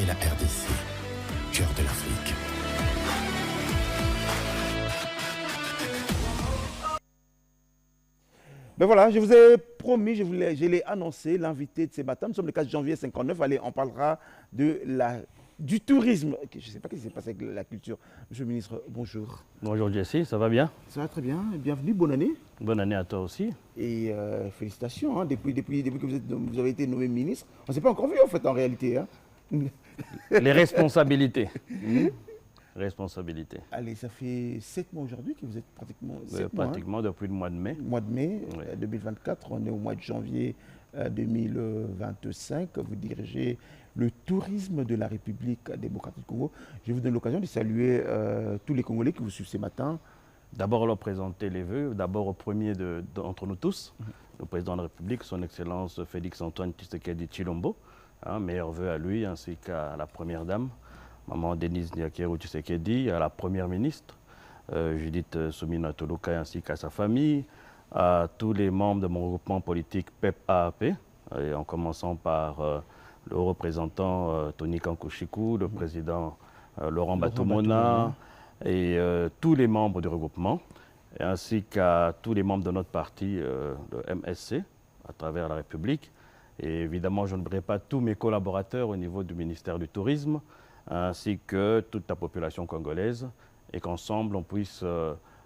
la RDC, cœur de l'Afrique. Ben voilà, je vous ai promis, je l'ai annoncé, l'invité de ce matin. Nous sommes le 4 janvier 59. Allez, on parlera du tourisme. Je ne sais pas ce qui s'est passé avec la culture. Monsieur le ministre, bonjour. Bonjour Jesse, ça va bien? Ça va très bien. Bienvenue, bonne année. Bonne année à toi aussi. Et félicitations, hein, depuis que vous avez été nommé ministre. On ne s'est pas encore vu en fait en réalité. Hein. Les responsabilités. Responsabilités. Allez, ça fait 7 mois aujourd'hui que vous êtes pratiquement... Pratiquement depuis le mois de mai. Mois de mai Oui. 2024, on est au mois de janvier 2025. Vous dirigez le tourisme de la République démocratique du Congo. Je vous donne l'occasion de saluer tous les Congolais qui vous suivent ce matin. D'abord leur présenter les vœux, d'abord au premier d'entre nous tous, le président de la République, son Excellence Félix Antoine Tshisekedi Tshilombo. Meilleurs vœux à lui ainsi qu'à la Première Dame, Maman Denise Niakeru Tshisekedi, à la Première Ministre, Judith Soumina Toloka ainsi qu'à sa famille, à tous les membres de mon regroupement politique PEP-AAP, et en commençant par le représentant Tony Kankushiku, le président Laurent Batomona, et tous les membres du regroupement, ainsi qu'à tous les membres de notre parti, le MSC, à travers la République. Et évidemment, je n'oublierai pas tous mes collaborateurs au niveau du ministère du Tourisme, ainsi que toute la population congolaise, et qu'ensemble, on puisse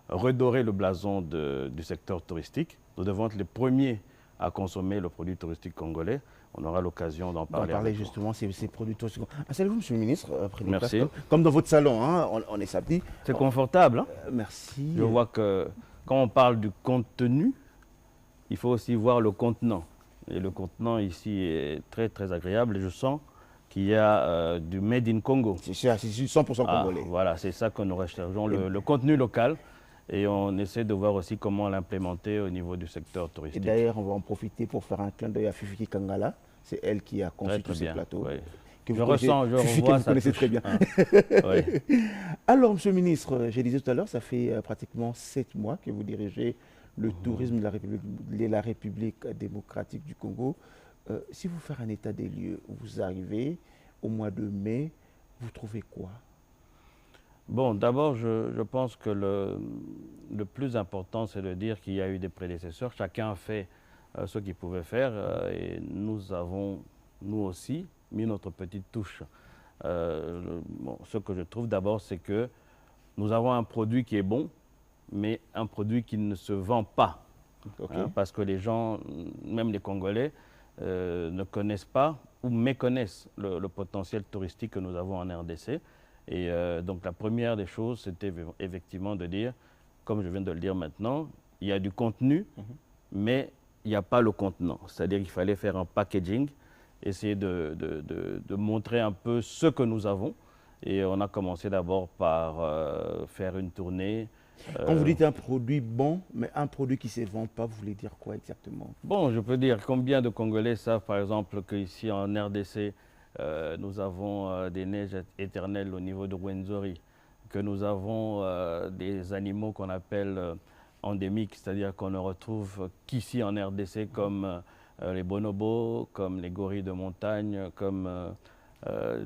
redorer le blason du secteur touristique. Nous devons être les premiers à consommer le produit touristique congolais. On aura l'occasion d'en parler. On parler justement ces produits touristiques. Installez-vous, monsieur le ministre. Merci. Comme dans votre salon, hein, on est samedi. C'est confortable. Hein? Merci. Je vois que quand on parle du contenu, il faut aussi voir le contenant. Et le contenant ici est très très agréable et je sens qu'il y a du Made in Congo. C'est 100% congolais. Voilà, c'est ça que nous recherchons, le contenu local. Et on essaie de voir aussi comment l'implémenter au niveau du secteur touristique. Et d'ailleurs, on va en profiter pour faire un clin d'œil à Fifiki Kangala. C'est elle qui a conçu tous ces plateaux. Oui. Que je vous connaissez très bien. Oui. Alors, monsieur le ministre, je disais tout à l'heure, ça fait pratiquement 7 mois que vous dirigez le tourisme de la République démocratique du Congo. Si vous faites un état des lieux, vous arrivez au mois de mai, vous trouvez quoi? Bon, d'abord, je pense que le plus important, c'est de dire qu'il y a eu des prédécesseurs. Chacun a fait ce qu'il pouvait faire et nous avons, nous aussi, mis notre petite touche. Ce que je trouve d'abord, c'est que nous avons un produit qui est bon, mais un produit qui ne se vend pas. Okay. Parce que les gens, même les Congolais, ne connaissent pas ou méconnaissent le potentiel touristique que nous avons en RDC. Et donc la première des choses, c'était effectivement de dire, comme je viens de le dire maintenant, il y a du contenu, mais il n'y a pas le contenant. C'est-à-dire qu'il fallait faire un packaging, essayer de montrer un peu ce que nous avons. Et on a commencé d'abord par faire une tournée. Quand vous dites un produit bon, mais un produit qui ne se vend pas, vous voulez dire quoi exactement? Bon, je peux dire combien de Congolais savent par exemple qu'ici en RDC, nous avons des neiges éternelles au niveau de Rwenzori, que nous avons des animaux qu'on appelle endémiques, c'est-à-dire qu'on ne retrouve qu'ici en RDC comme les bonobos, comme les gorilles de montagne, comme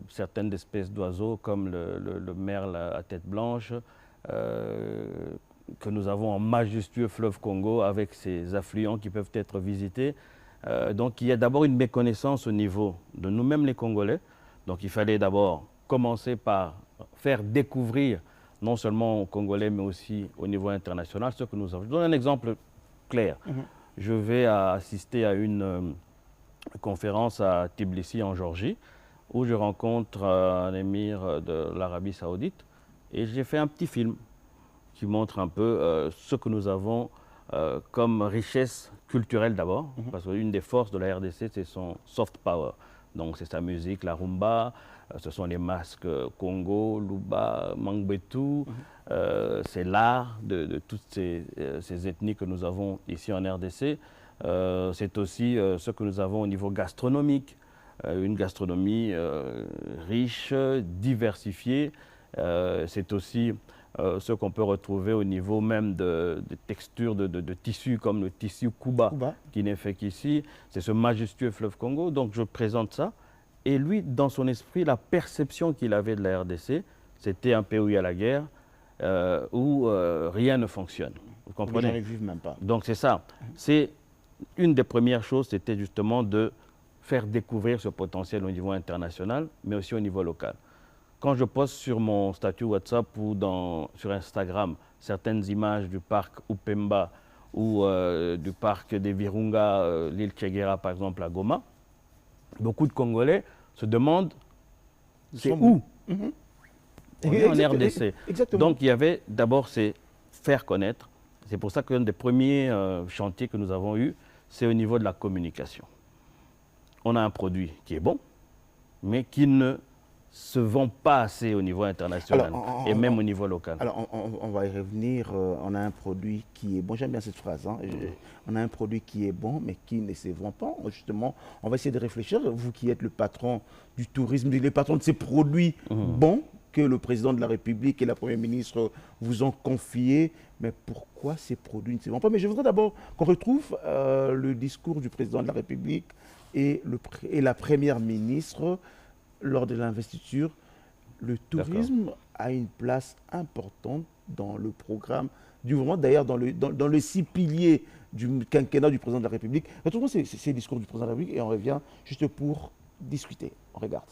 certaines espèces d'oiseaux, comme le merle à tête blanche, que nous avons en majestueux fleuve Congo avec ses affluents qui peuvent être visités. Donc il y a d'abord une méconnaissance au niveau de nous-mêmes les Congolais. Donc il fallait d'abord commencer par faire découvrir non seulement aux Congolais mais aussi au niveau international ce que nous avons. Je donne un exemple clair. Je vais assister à une conférence à Tbilissi en Géorgie où je rencontre un émir de l'Arabie Saoudite et j'ai fait un petit film qui montre un peu ce que nous avons comme richesse culturelle d'abord, parce qu'une des forces de la RDC, c'est son soft power. Donc c'est sa musique, la rumba, ce sont les masques Congo, Luba, Mangbetu, c'est l'art de toutes ces ethnies que nous avons ici en RDC. C'est aussi ce que nous avons au niveau gastronomique, une gastronomie riche, diversifiée. C'est aussi ce qu'on peut retrouver au niveau même de textures de tissus comme le tissu Kuba, qui n'est fait qu'ici. C'est ce majestueux fleuve Congo. Donc je présente ça Et lui, dans son esprit, la perception qu'il avait de la RDC, c'était un pays où il y a la guerre, où rien ne fonctionne. Vous comprenez? Les gens ne vivent même pas. Donc c'est ça. C'est une des premières choses, c'était justement de faire découvrir ce potentiel au niveau international, mais aussi au niveau local. Quand je poste sur mon statut WhatsApp ou sur Instagram certaines images du parc Upemba ou du parc des Virunga, l'île Tcheguera par exemple à Goma, beaucoup de Congolais se demandent c'est où? On est en RDC. Exactement. Donc il y avait d'abord c'est faire connaître. C'est pour ça qu'un des premiers chantiers que nous avons eu, c'est au niveau de la communication. On a un produit qui est bon, mais qui ne se vend pas assez au niveau international et même au niveau local. Alors, on va y revenir. On a un produit qui est bon. J'aime bien cette phrase. Hein. On a un produit qui est bon, mais qui ne se vend pas. Justement, on va essayer de réfléchir. Vous qui êtes le patron du tourisme, le patron de ces produits bons que le président de la République et la Première ministre vous ont confiés. Mais pourquoi ces produits ne se vendent pas? Mais je voudrais d'abord qu'on retrouve le discours du président de la République et la Première ministre lors de l'investiture. Le tourisme a une place importante dans le programme du gouvernement, d'ailleurs dans le 6 piliers du quinquennat du président de la République. Retrouvons ces discours du président de la République et on revient juste pour discuter. On regarde.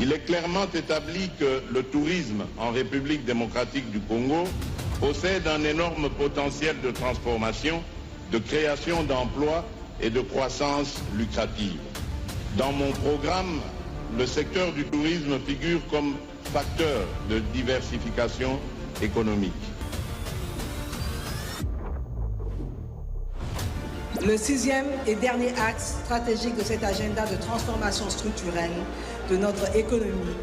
Il est clairement établi que le tourisme en République démocratique du Congo possède un énorme potentiel de transformation, de création d'emplois et de croissance lucrative. Dans mon programme, le secteur du tourisme figure comme facteur de diversification économique. Le 6e et dernier axe stratégique de cet agenda de transformation structurelle de notre économie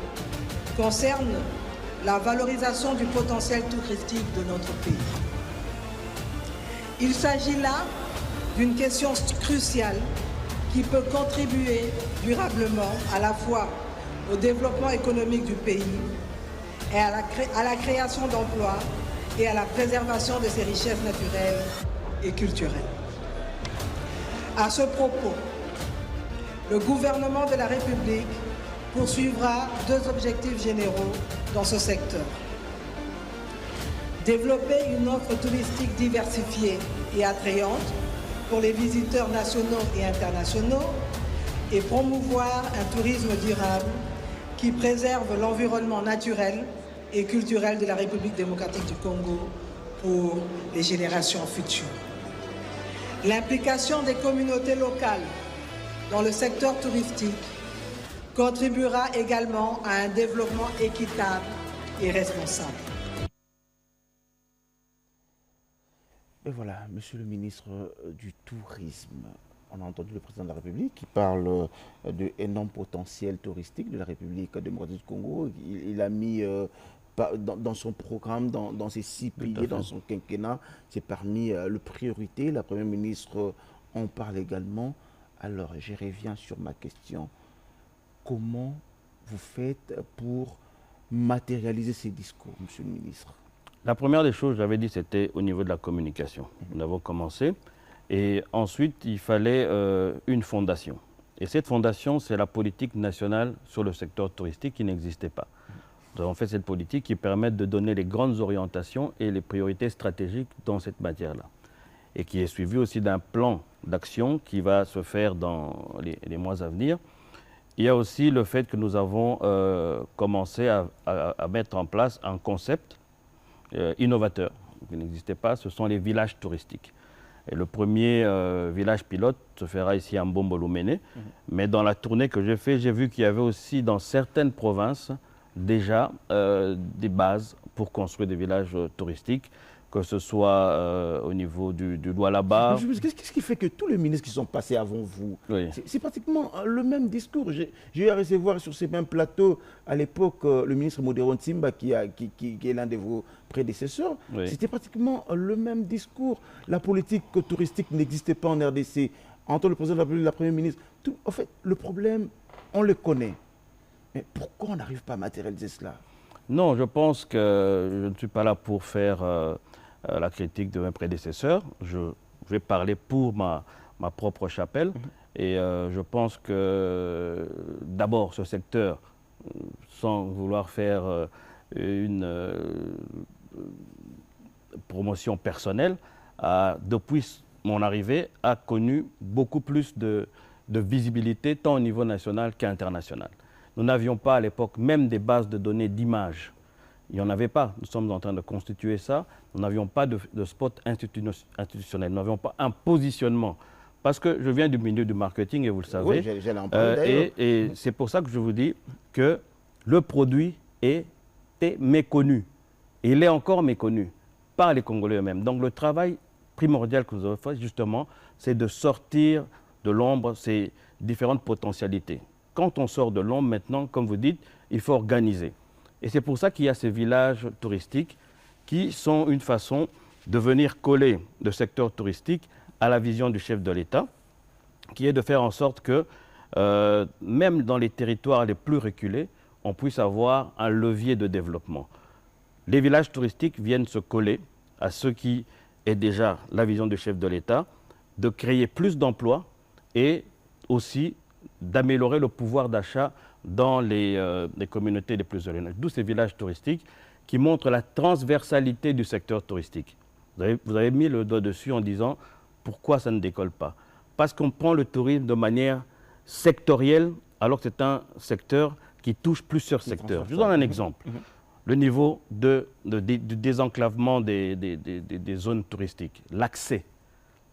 concerne la valorisation du potentiel touristique de notre pays. Il s'agit là d'une question cruciale qui peut contribuer durablement à la fois au développement économique du pays et à la création d'emplois et à la préservation de ses richesses naturelles et culturelles. À ce propos, le gouvernement de la République poursuivra 2 objectifs généraux dans ce secteur. Développer une offre touristique diversifiée et attrayante pour les visiteurs nationaux et internationaux et promouvoir un tourisme durable qui préserve l'environnement naturel et culturel de la République démocratique du Congo pour les générations futures. L'implication des communautés locales dans le secteur touristique contribuera également à un développement équitable et responsable. Et voilà, Monsieur le ministre du Tourisme, on a entendu le président de la République qui parle de énorme potentiel touristique de la République démocratique du Congo. Il a mis dans son programme, dans ses 6 piliers, dans son quinquennat, c'est parmi les priorités. La Première ministre en parle également. Alors, je reviens sur ma question. Comment vous faites pour matérialiser ces discours, Monsieur le ministre? La première des choses, j'avais dit, c'était au niveau de la communication. Nous avons commencé. Et ensuite, il fallait une fondation. Et cette fondation, c'est la politique nationale sur le secteur touristique qui n'existait pas. Nous avons fait cette politique qui permet de donner les grandes orientations et les priorités stratégiques dans cette matière-là. Et qui est suivie aussi d'un plan d'action qui va se faire dans les mois à venir. Il y a aussi le fait que nous avons commencé à mettre en place un concept innovateur qui n'existait pas, ce sont les villages touristiques. Et le premier village pilote se fera ici à Mbombo-Lumene. Mais dans la tournée que j'ai faite, j'ai vu qu'il y avait aussi dans certaines provinces déjà des bases pour construire des villages touristiques, que ce soit au niveau du Lualaba. Qu'est-ce qui fait que tous les ministres qui sont passés avant vous, Oui. c'est pratiquement le même discours? J'ai eu à recevoir sur ces mêmes plateaux, à l'époque, le ministre Modéron Tsimba, qui est l'un de vos prédécesseurs. Oui. C'était pratiquement le même discours. La politique touristique n'existait pas en RDC. Entre le président de la République et la Première ministre, en fait, le problème, on le connaît. Mais pourquoi on n'arrive pas à matérialiser cela? Non, je pense que je ne suis pas là pour faire la critique de mes prédécesseurs. Je vais parler pour ma propre chapelle. Et je pense que d'abord ce secteur, sans vouloir faire une promotion personnelle, depuis mon arrivée, a connu beaucoup plus de visibilité tant au niveau national qu'international. Nous n'avions pas à l'époque même des bases de données d'images. Il n'y en avait pas. Nous sommes en train de constituer ça. Nous n'avions pas de spot institutionnel. Nous n'avions pas un positionnement. Parce que je viens du milieu du marketing et vous le savez. Oui, j'allais en parler d'ailleurs. Et c'est pour ça que je vous dis que le produit était méconnu. Et il est encore méconnu par les Congolais eux-mêmes. Donc le travail primordial que nous avons fait, justement, c'est de sortir de l'ombre ces différentes potentialités. Quand on sort de l'ombre maintenant, comme vous dites, il faut organiser. Et c'est pour ça qu'il y a ces villages touristiques qui sont une façon de venir coller le secteur touristique à la vision du chef de l'État, qui est de faire en sorte que, même dans les territoires les plus reculés, on puisse avoir un levier de développement. Les villages touristiques viennent se coller à ce qui est déjà la vision du chef de l'État, de créer plus d'emplois et aussi d'améliorer le pouvoir d'achat dans les communautés les plus éloignées. D'où ces villages touristiques qui montrent la transversalité du secteur touristique. Vous avez mis le doigt dessus en disant pourquoi ça ne décolle pas. Parce qu'on prend le tourisme de manière sectorielle alors que c'est un secteur qui touche plusieurs secteurs. Je vous donne un exemple. Le niveau du désenclavement des zones touristiques, l'accès.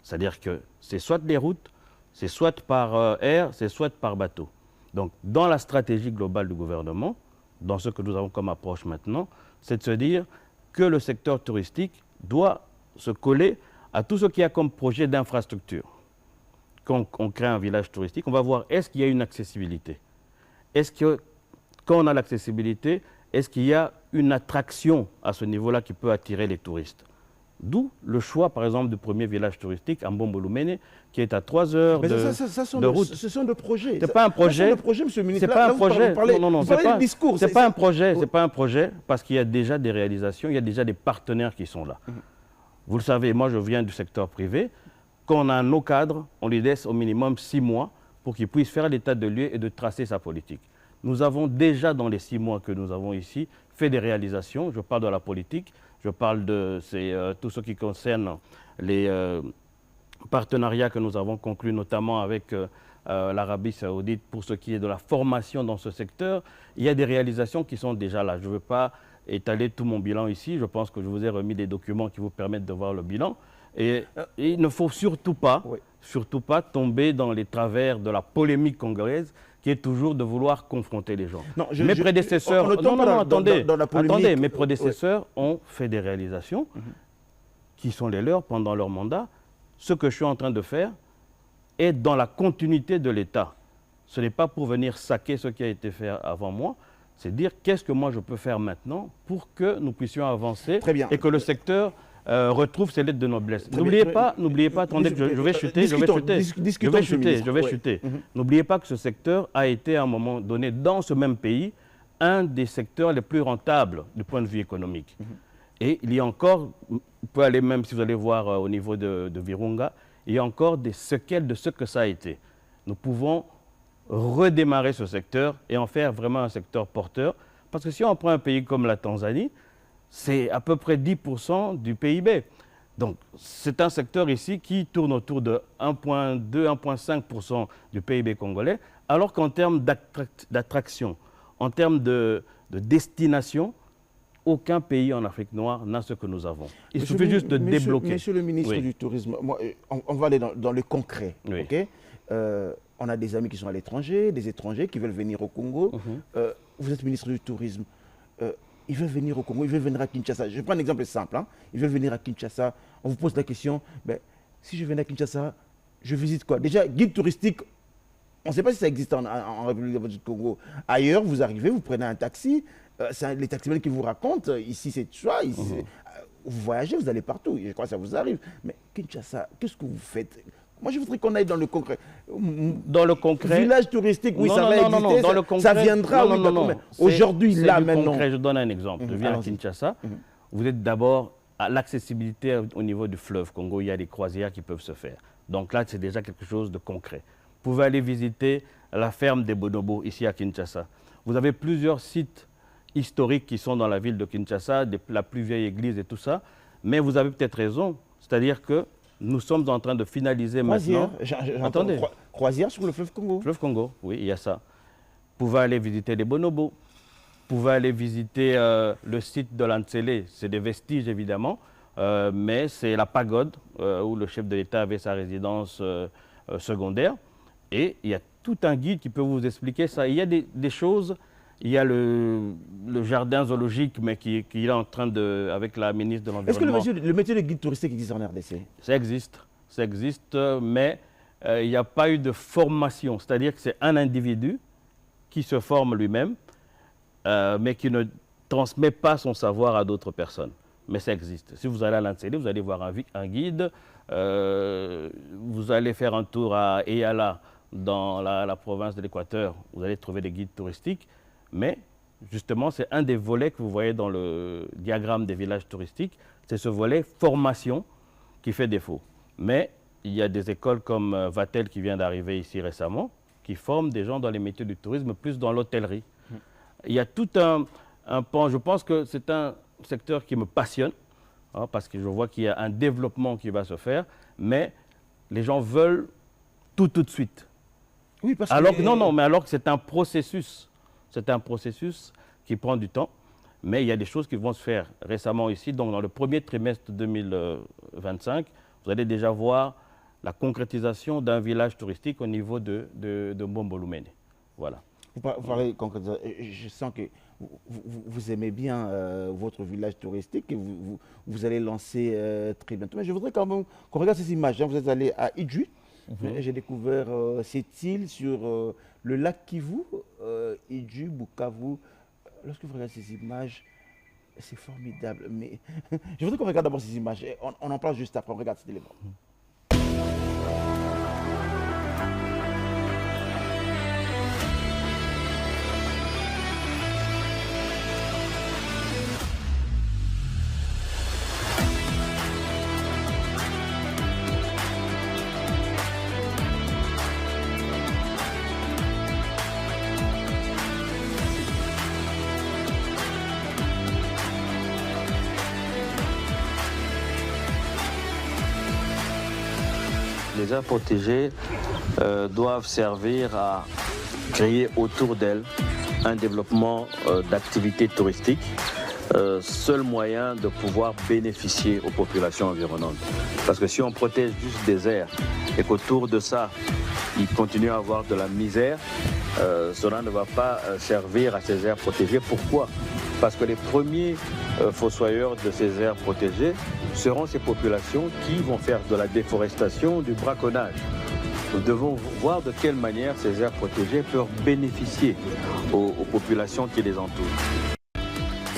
C'est-à-dire que c'est soit des routes, c'est soit par air, c'est soit par bateau. Donc, dans la stratégie globale du gouvernement, dans ce que nous avons comme approche maintenant, c'est de se dire que le secteur touristique doit se coller à tout ce qu'il y a comme projet d'infrastructure. Quand on crée un village touristique, on va voir est-ce qu'il y a une accessibilité. Est-ce que, quand on a l'accessibilité, est-ce qu'il y a une attraction à ce niveau-là qui peut attirer les touristes? D'où le choix, par exemple, du premier village touristique, Mbombolumene, qui est à 3 heures de route. Ce sont des projets. Ce n'est pas un projet. Ce sont des projets, monsieur le ministre. C'est pas un projet. Non, c'est pas un discours. C'est pas un projet. C'est pas un projet parce qu'il y a déjà des réalisations, il y a déjà des partenaires qui sont là. Vous le savez, moi, je viens du secteur privé. Quand on a un haut cadre, on lui laisse au minimum 6 mois pour qu'il puisse faire l'état de lieu et de tracer sa politique. Nous avons déjà, dans les 6 mois que nous avons ici, fait des réalisations. Je parle de la politique. Je parle de tout ce qui concerne les partenariats que nous avons conclus, notamment avec l'Arabie Saoudite, pour ce qui est de la formation dans ce secteur. Il y a des réalisations qui sont déjà là. Je ne veux pas étaler tout mon bilan ici. Je pense que je vous ai remis des documents qui vous permettent de voir le bilan. Et il ne faut surtout pas tomber dans les travers de la polémique congolaise, qui est toujours de vouloir confronter les gens. Non, mes prédécesseurs, attendez, mes prédécesseurs ont fait des réalisations qui sont les leurs pendant leur mandat. Ce que je suis en train de faire est dans la continuité de l'État. Ce n'est pas pour venir saquer ce qui a été fait avant moi, c'est dire qu'est-ce que moi je peux faire maintenant pour que nous puissions avancer et que le secteur retrouve ses lettres de noblesse. N'oubliez pas, attendez, je vais chuter. N'oubliez pas que ce secteur a été à un moment donné, dans ce même pays, un des secteurs les plus rentables du point de vue économique. Et il y a encore, vous pouvez aller même si vous allez voir au niveau de Virunga, il y a encore des séquelles de ce que ça a été. Nous pouvons redémarrer ce secteur et en faire vraiment un secteur porteur. Parce que si on prend un pays comme la Tanzanie, c'est à peu près 10% du PIB. Donc, c'est un secteur ici qui tourne autour de 1,2, 1,5% du PIB congolais, alors qu'en termes d'attraction, en termes de destination, aucun pays en Afrique noire n'a ce que nous avons. Il suffit juste de débloquer. Monsieur le ministre du Tourisme, moi, on va aller dans le concret. Oui. Okay? On a des amis qui sont à l'étranger, des étrangers qui veulent venir au Congo. Vous êtes ministre du Tourisme. Ils veulent venir au Congo, ils veulent venir à Kinshasa. Je prends un exemple simple. Ils veulent venir à Kinshasa. On vous pose la question, si je venais à Kinshasa, je visite quoi? Déjà, guide touristique, on ne sait pas si ça existe en République démocratique du Congo. Ailleurs, vous arrivez, vous prenez un taxi, c'est les taximens qui vous racontent, ici c'est ça, ici vous voyagez, vous allez partout. Je crois que ça vous arrive. Mais Kinshasa, qu'est-ce que vous faites? Moi, je voudrais qu'on aille dans le concret. Dans le concret. Village touristique, oui, ça va exister. Ça viendra, oui, d'accord. Aujourd'hui, là, maintenant. Je donne un exemple. Je viens à Kinshasa. Vous êtes d'abord à l'accessibilité au niveau du fleuve Congo. Il y a des croisières qui peuvent se faire. Donc là, c'est déjà quelque chose de concret. Vous pouvez aller visiter la ferme des bonobos ici à Kinshasa. Vous avez plusieurs sites historiques qui sont dans la ville de Kinshasa, la plus vieille église et tout ça. Mais vous avez peut-être raison, c'est-à-dire que nous sommes en train de finaliser Croisière, maintenant. Attendez. Croisière sur le fleuve Congo. Fleuve Congo, oui, il y a ça. Vous pouvez aller visiter les bonobos. Vous pouvez aller visiter le site de l'Antsélé. C'est des vestiges, évidemment, mais c'est la pagode où le chef de l'État avait sa résidence secondaire. Et il y a tout un guide qui peut vous expliquer ça. Il y a des choses. Il y a le jardin zoologique, mais qui est en train de, avec la ministre de l'Environnement. Est-ce que le métier de guide touristique existe en RDC? Ça existe, mais il n'y a pas eu de formation. C'est-à-dire que c'est un individu qui se forme lui-même, mais qui ne transmet pas son savoir à d'autres personnes. Mais ça existe. Si vous allez à l'Antsélé, vous allez voir un guide, vous allez faire un tour à Eyala, dans la province de l'Équateur, vous allez trouver des guides touristiques. Mais justement, c'est un des volets que vous voyez dans le diagramme des villages touristiques. C'est ce volet formation qui fait défaut. Mais il y a des écoles comme Vatel qui vient d'arriver ici récemment, qui forment des gens dans les métiers du tourisme, plus dans l'hôtellerie. Il y a tout un pan. Je pense que c'est un secteur qui me passionne, hein, parce que je vois qu'il y a un développement qui va se faire, mais les gens veulent tout de suite. Oui, parce alors que... Non, mais alors que c'est un processus. C'est un processus qui prend du temps, mais il y a des choses qui vont se faire récemment ici. Donc, dans le premier trimestre 2025, vous allez déjà voir la concrétisation d'un village touristique au niveau de Mbombolumene. Voilà. Vous parlez concrétisation. Je sens que vous aimez bien votre village touristique et vous allez lancer très bientôt. Mais je voudrais quand même qu'on regarde ces images. Vous êtes allé à Idju. J'ai découvert cette île sur le lac Kivu, Idju, Bukavu. Lorsque vous regardez ces images, c'est formidable. Mais je voudrais qu'on regarde d'abord ces images. On en parle juste après. On regarde cet élément. Les aires protégées doivent servir à créer autour d'elles un développement d'activités touristiques, seul moyen de pouvoir bénéficier aux populations environnantes. Parce que si on protège juste des aires et qu'autour de ça, il continue à avoir de la misère, cela ne va pas servir à ces aires protégées. Pourquoi ? Parce que les premiers fossoyeurs de ces aires protégées seront ces populations qui vont faire de la déforestation, du braconnage. Nous devons voir de quelle manière ces aires protégées peuvent bénéficier aux populations qui les entourent.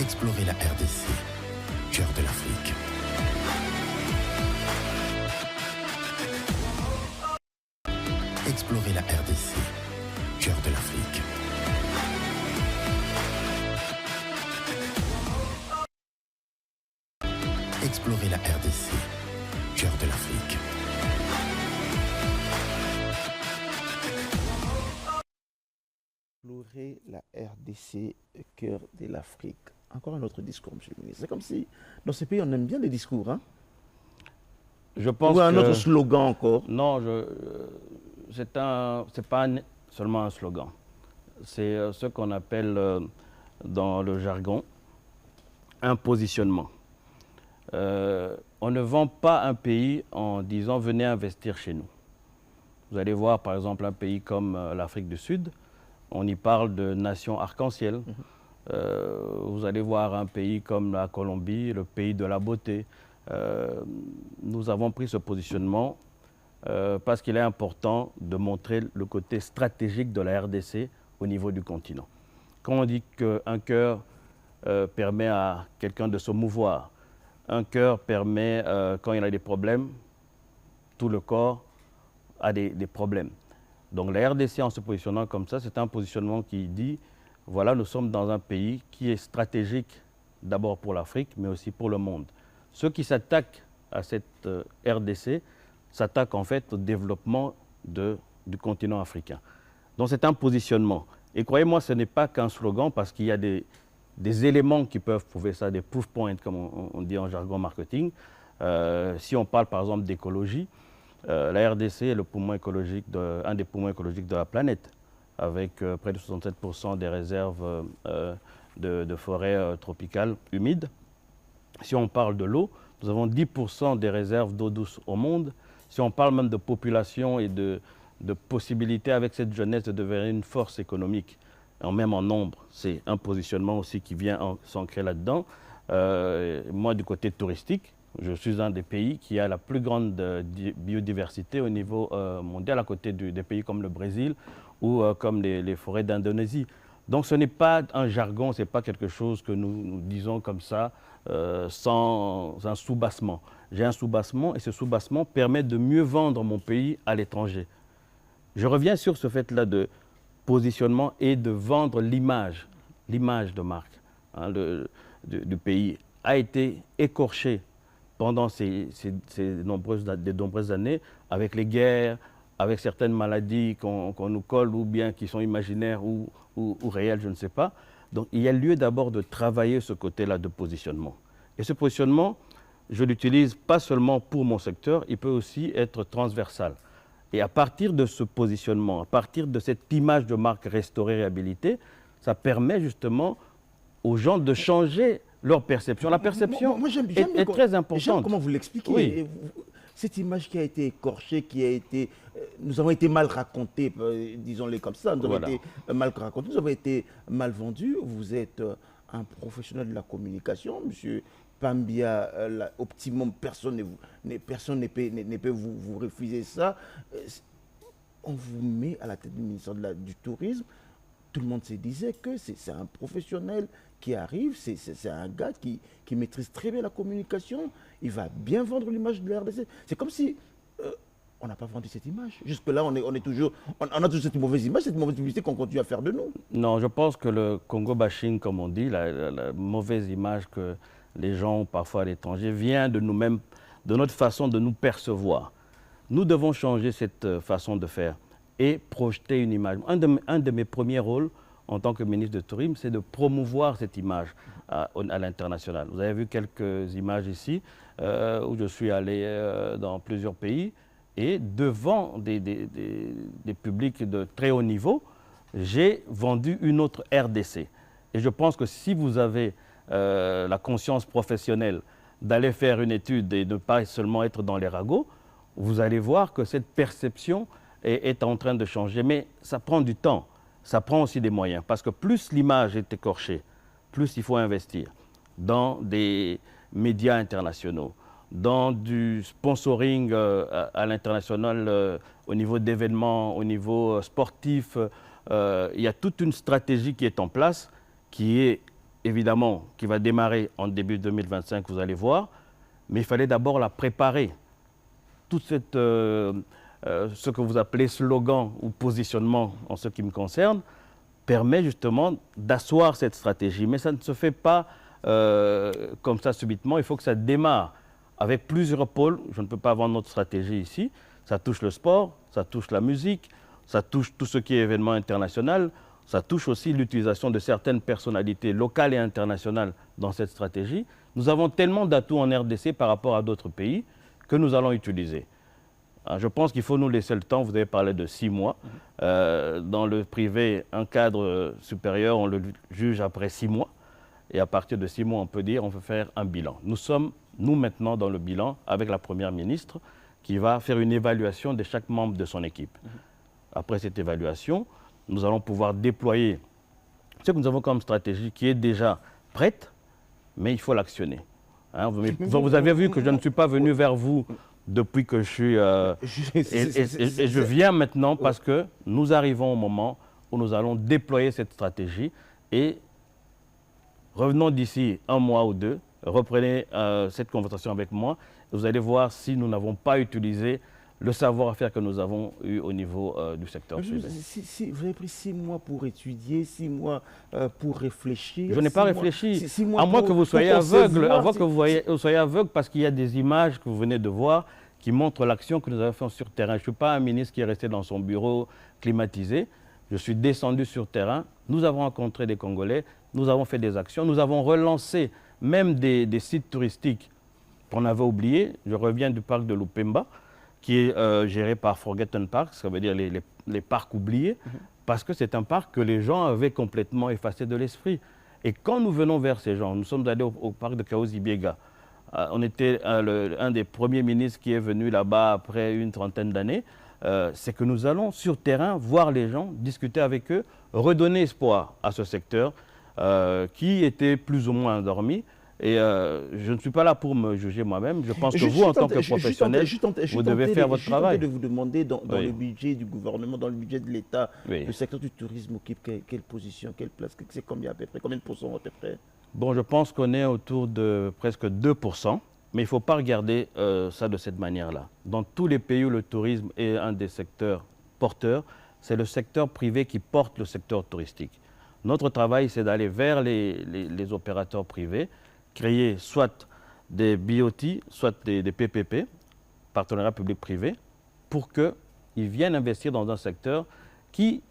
Explorer la RDC, cœur de l'Afrique. Explorer la RDC, cœur de l'Afrique. Explorer la RDC, cœur de l'Afrique. Explorer la RDC, cœur de l'Afrique. Encore un autre discours, monsieur le ministre. C'est comme si, dans ce pays, on aime bien les discours, hein? Je pense Ou un autre slogan encore? Non, c'est pas seulement un slogan. C'est ce qu'on appelle dans le jargon un positionnement. On ne vend pas un pays en disant « venez investir chez nous ». Vous allez voir par exemple un pays comme l'Afrique du Sud, on y parle de nation arc-en-ciel. Vous allez voir un pays comme la Colombie, le pays de la beauté. Nous avons pris ce positionnement parce qu'il est important de montrer le côté stratégique de la RDC au niveau du continent. Quand on dit qu'un cœur permet à quelqu'un de se mouvoir, un cœur permet, quand il a des problèmes, tout le corps a des problèmes. Donc la RDC, en se positionnant comme ça, c'est un positionnement qui dit, voilà, nous sommes dans un pays qui est stratégique, d'abord pour l'Afrique, mais aussi pour le monde. Ceux qui s'attaquent à cette RDC s'attaquent en fait au développement du continent africain. Donc c'est un positionnement. Et croyez-moi, ce n'est pas qu'un slogan parce qu'il y a des éléments qui peuvent prouver ça, des proof points comme on dit en jargon marketing. Si on parle par exemple d'écologie, la RDC est le poumon écologique un des poumons écologiques de la planète, avec près de 67% des réserves de forêts tropicales humides. Si on parle de l'eau, nous avons 10% des réserves d'eau douce au monde. Si on parle même de population et de possibilités avec cette jeunesse de devenir une force économique, même en nombre, c'est un positionnement aussi qui vient s'ancrer là-dedans. Moi, du côté touristique, je suis un des pays qui a la plus grande biodiversité au niveau mondial, à côté des pays comme le Brésil ou comme les forêts d'Indonésie. Donc ce n'est pas un jargon, ce n'est pas quelque chose que nous disons comme ça, sans un sous-bassement. J'ai un sous-bassement et ce sous-bassement permet de mieux vendre mon pays à l'étranger. Je reviens sur ce fait-là de positionnement et de vendre l'image de marque du pays a été écorchée pendant ces nombreuses années avec les guerres, avec certaines maladies qu'on nous colle ou bien qui sont imaginaires ou réelles, je ne sais pas. Donc il y a lieu d'abord de travailler ce côté-là de positionnement. Et ce positionnement, je l'utilise pas seulement pour mon secteur, il peut aussi être transversal. Et à partir de ce positionnement, à partir de cette image de marque restaurée, réhabilitée, ça permet justement aux gens de changer leur perception. La perception est très importante. J'aime comment vous l'expliquez. Oui. Cette image qui a été écorchée, nous avons été mal racontés, disons-les comme ça, nous avons été mal racontés, nous avons été mal vendus. Vous êtes un professionnel de la communication, monsieur Pambia, optimum, personne ne peut vous refuser ça. On vous met à la tête du ministère du Tourisme. Tout le monde se disait que c'est un professionnel qui arrive, c'est un gars qui maîtrise très bien la communication, il va bien vendre l'image de la RDC. C'est comme si on n'a pas vendu cette image. Jusque-là, on a toujours cette mauvaise image, cette mauvaise publicité qu'on continue à faire de nous. Non, je pense que le Congo bashing, comme on dit, la mauvaise image que les gens ont parfois à l'étranger, vient de nous-mêmes, de notre façon de nous percevoir. Nous devons changer cette façon de faire et projeter une image. Un de mes premiers rôles en tant que ministre de Tourisme, c'est de promouvoir cette image à l'international. Vous avez vu quelques images ici où je suis allé dans plusieurs pays et devant des publics de très haut niveau, j'ai vendu une autre RDC. Et je pense que si vous avez la conscience professionnelle d'aller faire une étude et de ne pas seulement être dans les ragots, vous allez voir que cette perception est en train de changer. Mais ça prend du temps, ça prend aussi des moyens. Parce que plus l'image est écorchée, plus il faut investir dans des médias internationaux, dans du sponsoring à l'international au niveau d'événements, au niveau sportif. Il y a toute une stratégie qui est en place, qui va démarrer en début 2025, vous allez voir. Mais il fallait d'abord la préparer. Toute cette... ce que vous appelez slogan ou positionnement en ce qui me concerne, permet justement d'asseoir cette stratégie. Mais ça ne se fait pas comme ça subitement, il faut que ça démarre avec plusieurs pôles. Je ne peux pas vendre notre stratégie ici. Ça touche le sport, ça touche la musique, ça touche tout ce qui est événement international, ça touche aussi l'utilisation de certaines personnalités locales et internationales dans cette stratégie. Nous avons tellement d'atouts en RDC par rapport à d'autres pays que nous allons utiliser. Je pense qu'il faut nous laisser le temps. Vous avez parlé de 6 mois. Dans le privé, un cadre supérieur, on le juge après 6 mois. Et à partir de 6 mois, on peut dire on peut faire un bilan. Nous sommes, nous maintenant, dans le bilan avec la Première ministre qui va faire une évaluation de chaque membre de son équipe. Après cette évaluation, nous allons pouvoir déployer ce que nous avons comme stratégie qui est déjà prête, mais il faut l'actionner. Hein, vous avez vu que je ne suis pas venu vers vous depuis que je suis... et je viens maintenant parce que nous arrivons au moment où nous allons déployer cette stratégie et revenons d'ici 1 mois ou 2, reprenez cette conversation avec moi et vous allez voir si nous n'avons pas utilisé le savoir-faire que nous avons eu au niveau du secteur privé. Vous avez pris 6 mois pour étudier, 6 mois pour réfléchir. Je n'ai pas réfléchi, à moins que vous soyez aveugle, vous soyez aveugle parce qu'il y a des images que vous venez de voir qui montrent l'action que nous avons fait sur terrain. Je ne suis pas un ministre qui est resté dans son bureau climatisé. Je suis descendu sur terrain. Nous avons rencontré des Congolais, nous avons fait des actions, nous avons relancé même des sites touristiques qu'on avait oubliés. Je reviens du parc de Lupemba, qui est géré par Forgotten Parks, ça veut dire les parcs oubliés, parce que c'est un parc que les gens avaient complètement effacé de l'esprit. Et quand nous venons vers ces gens, nous sommes allés au parc de Kaozi-Biega. On était un des premiers ministres qui est venu là-bas après une trentaine d'années. C'est que nous allons sur terrain voir les gens, discuter avec eux, redonner espoir à ce secteur qui était plus ou moins endormi. Et je ne suis pas là pour me juger moi-même. Je pense que vous, en tant que professionnel, vous devez faire votre travail. Je suis tenté de vous demander, dans le budget du gouvernement, dans le budget de l'État, le secteur du tourisme occupe quelle position, quelle place, c'est combien à peu près, combien de pourcents à peu près? Bon, je pense qu'on est autour de presque 2%, mais il ne faut pas regarder ça de cette manière-là. Dans tous les pays où le tourisme est un des secteurs porteurs, c'est le secteur privé qui porte le secteur touristique. Notre travail, c'est d'aller vers les opérateurs privés, créer soit des BOT, soit des PPP, partenariats public-privé, pour qu'ils viennent investir dans un secteur qui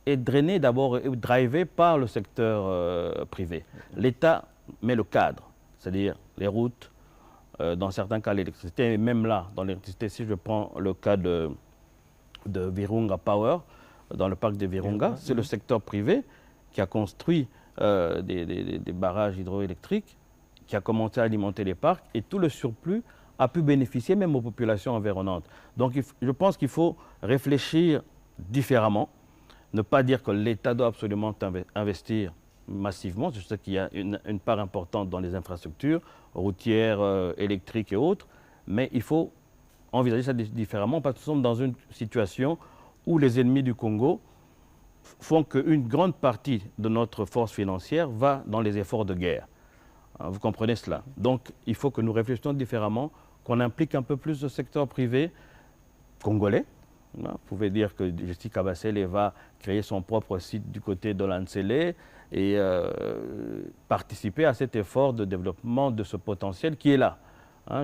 est drainé d'abord et drivé par le secteur privé. L'État met le cadre, c'est-à-dire les routes, dans certains cas l'électricité, et même là, dans l'électricité, si je prends le cas de Virunga Power, dans le parc de Virunga, c'est le secteur privé qui a construit des barrages hydroélectriques, qui a commencé à alimenter les parcs, et tout le surplus a pu bénéficier même aux populations environnantes. Donc je pense qu'il faut réfléchir différemment, ne pas dire que l'État doit absolument investir massivement. Je sais qu'il y a une part importante dans les infrastructures routières, électriques et autres, mais il faut envisager ça différemment parce que nous sommes dans une situation où les ennemis du Congo font qu'une grande partie de notre force financière va dans les efforts de guerre. Vous comprenez cela? Donc, il faut que nous réfléchissions différemment, qu'on implique un peu plus le secteur privé congolais. Vous pouvez dire que Jessie Kabasele va créer son propre site du côté de l'Ansele et participer à cet effort de développement de ce potentiel qui est là.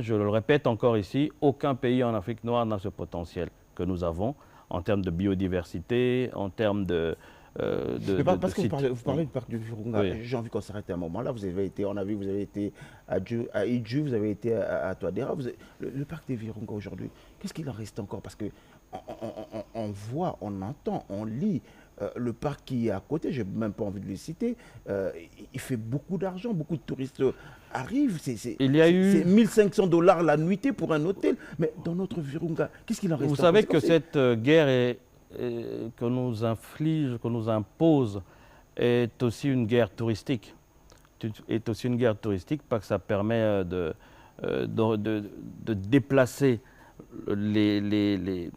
Je le répète encore ici, aucun pays en Afrique noire n'a ce potentiel que nous avons en termes de biodiversité, en termes de... parce que vous parlez du parc du Virunga, j'ai envie qu'on s'arrête un moment là. Vous avez été, on a vu, vous avez été à Idju, vous avez été à Touadéra. Le parc des Virunga aujourd'hui, qu'est-ce qu'il en reste encore? Parce que on voit, on entend, on lit le parc qui est à côté, je n'ai même pas envie de le citer, il fait beaucoup d'argent, beaucoup de touristes arrivent, c'est 1500 $ la nuitée pour un hôtel. Mais dans notre Virunga, qu'est-ce qu'il en reste? Vous savez que cette guerre que nous inflige, que nous impose, est aussi une guerre touristique. Est aussi une guerre touristique parce que ça permet de déplacer les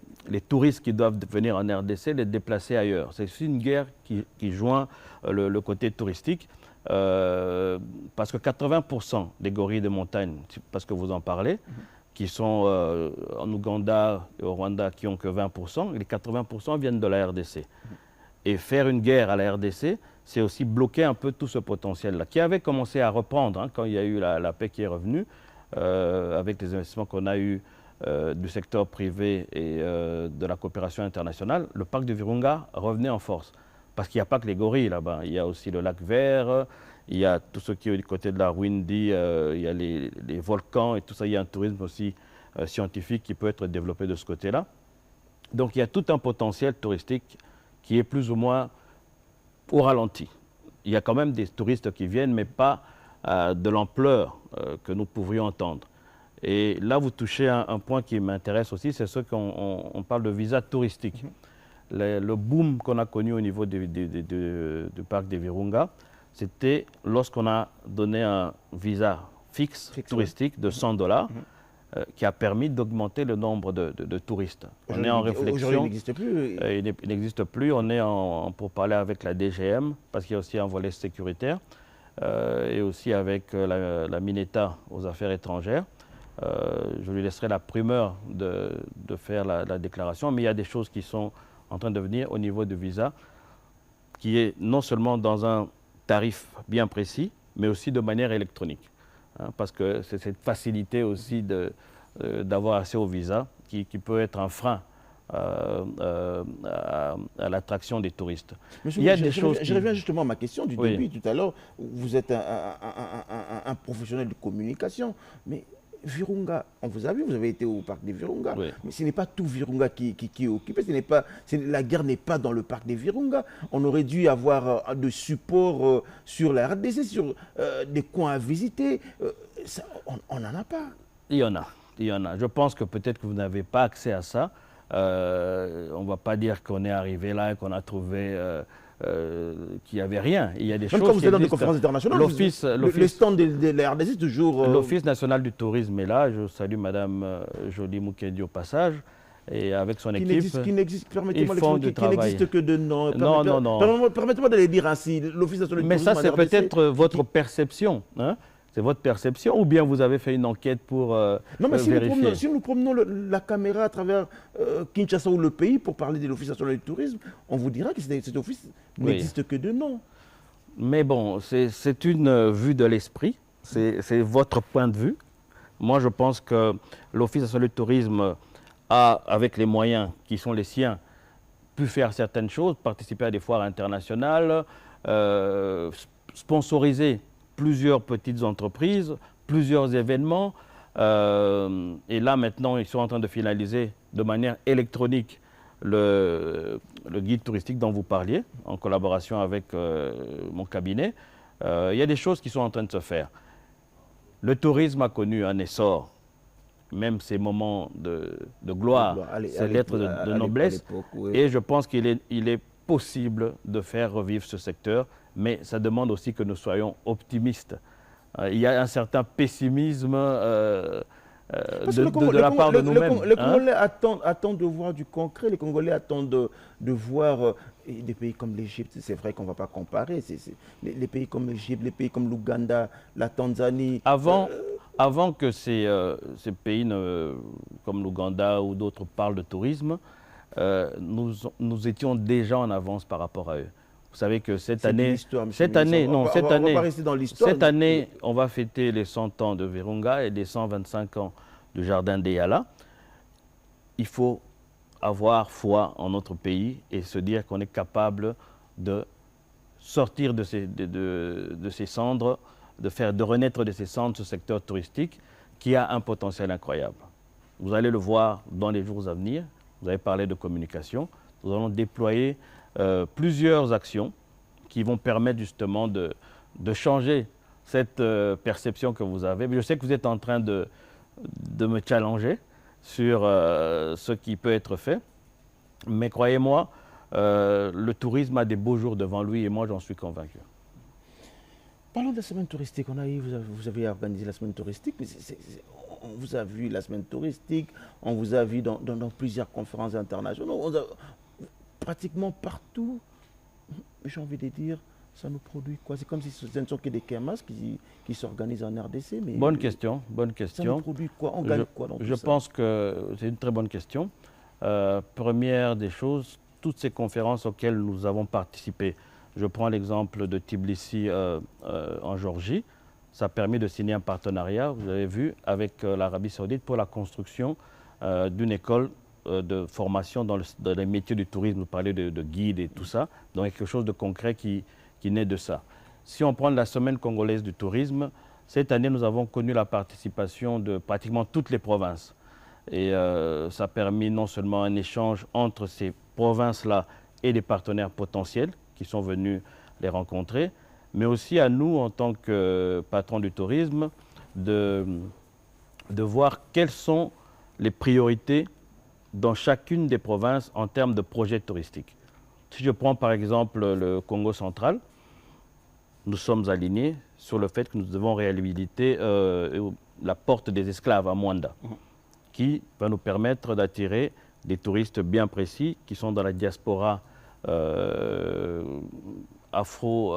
touristes qui doivent venir en RDC, les déplacer ailleurs. C'est aussi une guerre qui joint le côté touristique parce que 80% des gorilles de montagne, parce que vous en parlez, qui sont en Ouganda et au Rwanda, qui n'ont que 20%, les 80% viennent de la RDC. Et faire une guerre à la RDC, c'est aussi bloquer un peu tout ce potentiel-là, qui avait commencé à reprendre quand il y a eu la paix qui est revenue, avec les investissements qu'on a eus du secteur privé et de la coopération internationale. Le parc de Virunga revenait en force. Parce qu'il n'y a pas que les gorilles là-bas, il y a aussi le lac vert, il y a tout ce qui est du côté de la Rwindi, il y a les volcans et tout ça. Il y a un tourisme aussi scientifique qui peut être développé de ce côté-là. Donc il y a tout un potentiel touristique qui est plus ou moins au ralenti. Il y a quand même des touristes qui viennent, mais pas de l'ampleur que nous pourrions entendre. Et là, vous touchez un point qui m'intéresse aussi, c'est ce qu'on parle de visa touristique. Le boom qu'on a connu au niveau du parc des Virunga, c'était lorsqu'on a donné un visa fixe touristique de 100 $, qui a permis d'augmenter le nombre de touristes. On est en réflexion. Aujourd'hui, il n'existe plus. Il n'existe plus. On est pour parler avec la DGM, parce qu'il y a aussi un volet sécuritaire, et aussi avec la Mineta aux affaires étrangères, je lui laisserai la primeur de faire la déclaration, mais il y a des choses qui sont en train de venir au niveau du visa, qui est non seulement dans un tarif bien précis, mais aussi de manière électronique. Hein, parce que c'est cette facilité aussi d'avoir accès au visa qui peut être un frein à l'attraction des touristes. Monsieur, il y a des choses je reviens justement à ma question du Oui. début tout à l'heure. Vous êtes un professionnel de communication, mais Virunga, on vous a vu, vous avez été au parc des Virunga, Oui. mais ce n'est pas tout Virunga qui est occupé, la guerre n'est pas dans le parc des Virunga. On aurait dû avoir de support sur la RDC, sur des coins à visiter. On n'en a pas. Il y en a. Je pense que peut-être que vous n'avez pas accès à ça. On ne va pas dire qu'on est arrivé là et qu'on a trouvé qu'il n'y avait rien. Il y a des Même choses quand vous qui êtes dans des existent. conférences internationales, le stand de la RDC est toujours... L'Office national du tourisme est là. Je salue Madame Jolie Moukendi au passage. Et avec son équipe, qui n'existe, permettez-moi ils font du d'expliquer, qui travail. n'existe que de nom. Non. Permettez-moi de les dire ainsi. L'Office national du Mais tourisme ça, c'est en RDC, peut-être votre perception. Hein? C'est votre perception, ou bien vous avez fait une enquête pour non, mais vérifier. si nous promenons la caméra à travers Kinshasa ou le pays pour parler de l'Office national du tourisme, on vous dira que cet office n'existe que de nom. Mais bon, c'est une vue de l'esprit, c'est votre point de vue. Moi, je pense que l'Office national du tourisme a, avec les moyens qui sont les siens, pu faire certaines choses, participer à des foires internationales, sponsoriser plusieurs petites entreprises, plusieurs événements. Et là, maintenant, ils sont en train de finaliser de manière électronique le guide touristique dont vous parliez, en collaboration avec mon cabinet. Il y a des choses qui sont en train de se faire. Le tourisme a connu un essor, même ces moments de gloire, ces lettres de noblesse. Oui. Et je pense qu'il est possible de faire revivre ce secteur, mais ça demande aussi que nous soyons optimistes. Il y a un certain pessimisme de la part de nous-mêmes. Les Congolais attendent de voir du concret, les Congolais attendent de voir des pays comme l'Égypte, c'est vrai qu'on ne va pas comparer, les pays comme l'Égypte, les pays comme l'Ouganda, la Tanzanie. Avant que ces pays comme l'Ouganda ou d'autres parlent de tourisme, nous étions déjà en avance par rapport à eux. Vous savez que cette année, on va fêter les 100 ans de Virunga et les 125 ans du Jardin d'Eyala. Il faut avoir foi en notre pays et se dire qu'on est capable de sortir de ces cendres, de renaître de ces cendres ce secteur touristique qui a un potentiel incroyable. Vous allez le voir dans les jours à venir. Vous avez parlé de communication. Nous allons déployer plusieurs actions qui vont permettre justement de changer cette perception que vous avez. Je sais que vous êtes en train de me challenger sur ce qui peut être fait, mais croyez-moi, le tourisme a des beaux jours devant lui et moi j'en suis convaincu. Parlons de la semaine touristique. Vous avez organisé la semaine touristique, mais on vous a vu la semaine touristique, on vous a vu dans plusieurs conférences internationales, pratiquement partout. J'ai envie de dire, ça nous produit quoi? C'est comme si ce ne sont que des KMAS qui s'organisent en RDC. Mais bonne question. Ça nous produit quoi? On gagne quoi dans tout ça? Je pense que c'est une très bonne question. Première des choses, toutes ces conférences auxquelles nous avons participé, je prends l'exemple de Tbilissi en Géorgie, ça a permis de signer un partenariat, vous avez vu, avec l'Arabie Saoudite pour la construction d'une école de formation dans les métiers du tourisme. Vous parlez de guide et tout ça, donc quelque chose de concret qui naît de ça. Si on prend la semaine congolaise du tourisme, cette année nous avons connu la participation de pratiquement toutes les provinces. Et ça a permis non seulement un échange entre ces provinces-là et des partenaires potentiels qui sont venus les rencontrer, mais aussi à nous, en tant que patrons du tourisme, de voir quelles sont les priorités dans chacune des provinces en termes de projets touristiques. Si je prends par exemple le Congo central, nous sommes alignés sur le fait que nous devons réhabiliter la porte des esclaves à Mwanda, qui va nous permettre d'attirer des touristes bien précis qui sont dans la diaspora afro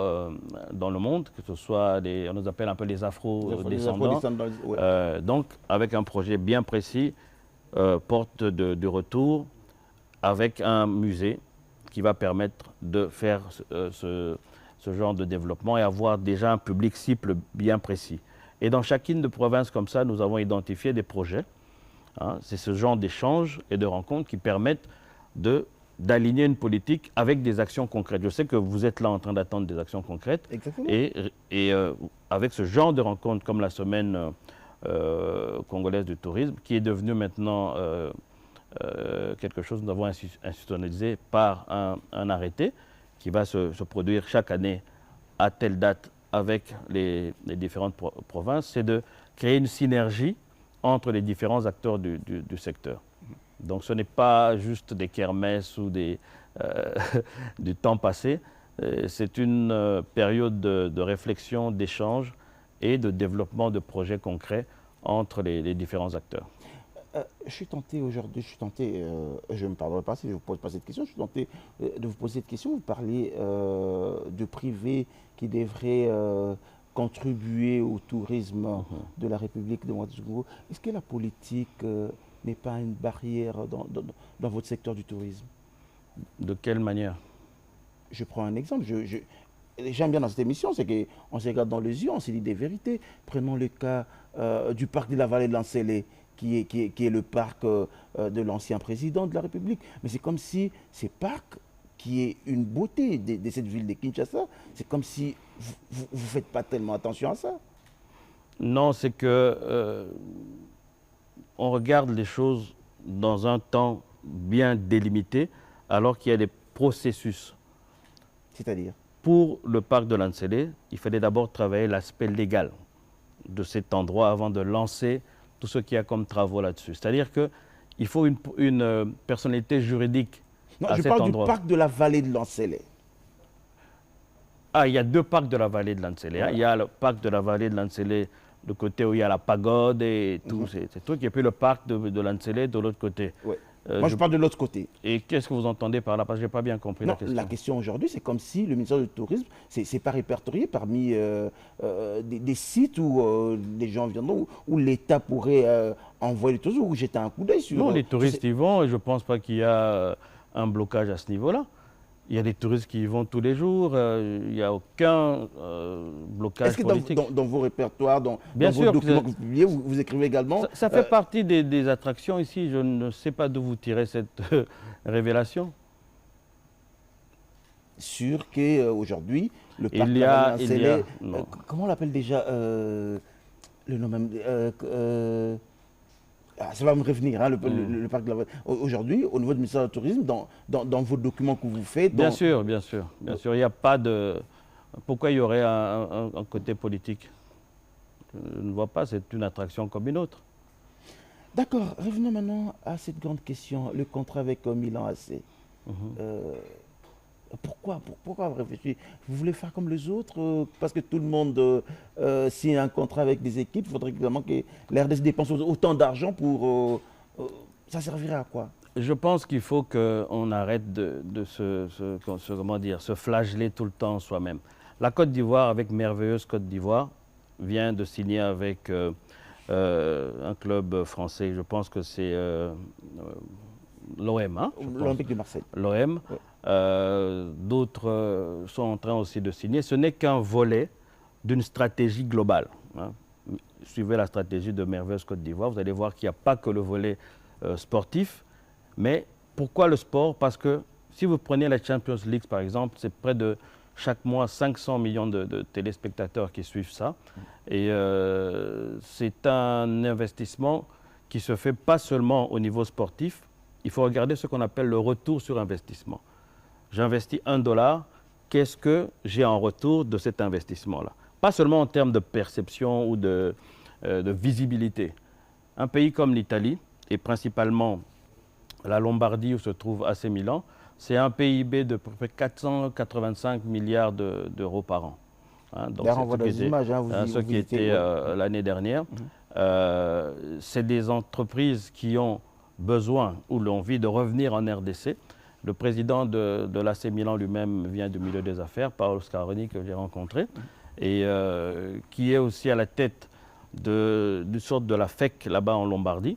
dans le monde, que ce soit on nous appelle un peu les afro-descendants. Ouais. Donc, avec un projet bien précis, porte de retour, avec un musée qui va permettre de faire ce genre de développement et avoir déjà un public cible bien précis. Et dans chacune de provinces comme ça, nous avons identifié des projets. Hein. C'est ce genre d'échanges et de rencontres qui permettent d'aligner une politique avec des actions concrètes. Je sais que vous êtes là en train d'attendre des actions concrètes. Exactement. Et avec ce genre de rencontres comme la semaine congolaise du tourisme, qui est devenue maintenant quelque chose que nous avons institutionnalisé par un arrêté qui va se produire chaque année à telle date avec les différentes provinces, c'est de créer une synergie entre les différents acteurs du secteur. Donc ce n'est pas juste des kermesses ou du temps passé, c'est une période de réflexion, d'échange et de développement de projets concrets entre les différents acteurs. Je suis tenté aujourd'hui, je ne me parlerai pas si je ne vous pose pas cette question, je suis tenté de vous poser cette question. Vous parlez de privés qui devraient contribuer au tourisme de la République démocratique du Congo. Est-ce que la politique n'est pas une barrière dans votre secteur du tourisme? De quelle manière? Je prends un exemple. J'aime bien dans cette émission, c'est qu'on se regarde dans les yeux, on se dit des vérités. Prenons le cas du parc de la vallée de l'Ancélé, qui est le parc de l'ancien président de la République. Mais c'est comme si ce parc, qui est une beauté de cette ville de Kinshasa, c'est comme si vous ne faites pas tellement attention à ça. Non, c'est que on regarde les choses dans un temps bien délimité, alors qu'il y a des processus. C'est-à-dire? Pour le parc de l'Ancélé, il fallait d'abord travailler l'aspect légal de cet endroit avant de lancer tout ce qu'il y a comme travaux là-dessus. C'est-à-dire qu'il faut une personnalité juridique à cet endroit. Non, je parle du parc de la vallée de l'Ancélé. Ah, il y a deux parcs de la vallée de l'Ancélé. Voilà. Il y a le parc de la vallée de l'Ancélé, le côté où il y a la pagode et tous ces trucs, et puis le parc de l'Ancélé de l'autre côté. Ouais. Moi, je parle de l'autre côté. Et qu'est-ce que vous entendez par là? Parce que je n'ai pas bien compris la question. La question aujourd'hui, c'est comme si le ministère du Tourisme, c'est pas répertorié parmi des sites où les gens viendront, où l'État pourrait envoyer les touristes, ou jeter un coup d'œil sur... Non, les touristes y vont, et je ne pense pas qu'il y a un blocage à ce niveau-là. Il y a des touristes qui y vont tous les jours, il n'y a aucun blocage politique. Est-ce que dans vos répertoires, dans vos documents que vous publiez, vous écrivez également... Ça fait partie des attractions ici. Je ne sais pas d'où vous tirez cette révélation. Sûr qu'aujourd'hui, le parc de la Vallée, comment on l'appelle déjà le nom même ça va me revenir, hein, le parc de la Vallée. Aujourd'hui, au niveau du ministère du Tourisme, dans vos documents que vous faites... Bien sûr. Il n'y a pas de... Pourquoi il y aurait un côté politique? Je ne vois pas, c'est une attraction comme une autre. D'accord, revenons maintenant à cette grande question, le contrat avec Milan AC. Pourquoi vous réfléchissez? Vous voulez faire comme les autres? Parce que tout le monde signe un contrat avec des équipes, il faudrait évidemment que l'RDC dépense autant d'argent pour... ça servirait à quoi? Je pense qu'il faut qu'on arrête de se flageller tout le temps soi-même. La Côte d'Ivoire, avec Merveilleuse Côte d'Ivoire, vient de signer avec un club français, je pense que c'est l'OM. Hein, L'Olympique de Marseille. L'OM. Ouais. D'autres sont en train aussi de signer. Ce n'est qu'un volet d'une stratégie globale. Hein. Suivez la stratégie de Merveilleuse Côte d'Ivoire, vous allez voir qu'il n'y a pas que le volet sportif. Mais pourquoi le sport? Parce que si vous prenez la Champions League, par exemple, c'est près de chaque mois 500 millions de téléspectateurs qui suivent ça. Et c'est un investissement qui se fait pas seulement au niveau sportif. Il faut regarder ce qu'on appelle le retour sur investissement. J'investis $1, qu'est-ce que j'ai en retour de cet investissement-là? Pas seulement en termes de perception ou de visibilité. Un pays comme l'Italie, et principalement la Lombardie où se trouve AC Milan, c'est un PIB de près de 485 milliards d'euros par an. Hein, donc ce qui était l'année dernière. C'est des entreprises qui ont besoin ou l'envie de revenir en RDC. Le président de l'AC Milan lui-même vient du milieu des affaires, Paolo Scaroni, que j'ai rencontré, et qui est aussi à la tête d'une sorte de la FEC là-bas en Lombardie,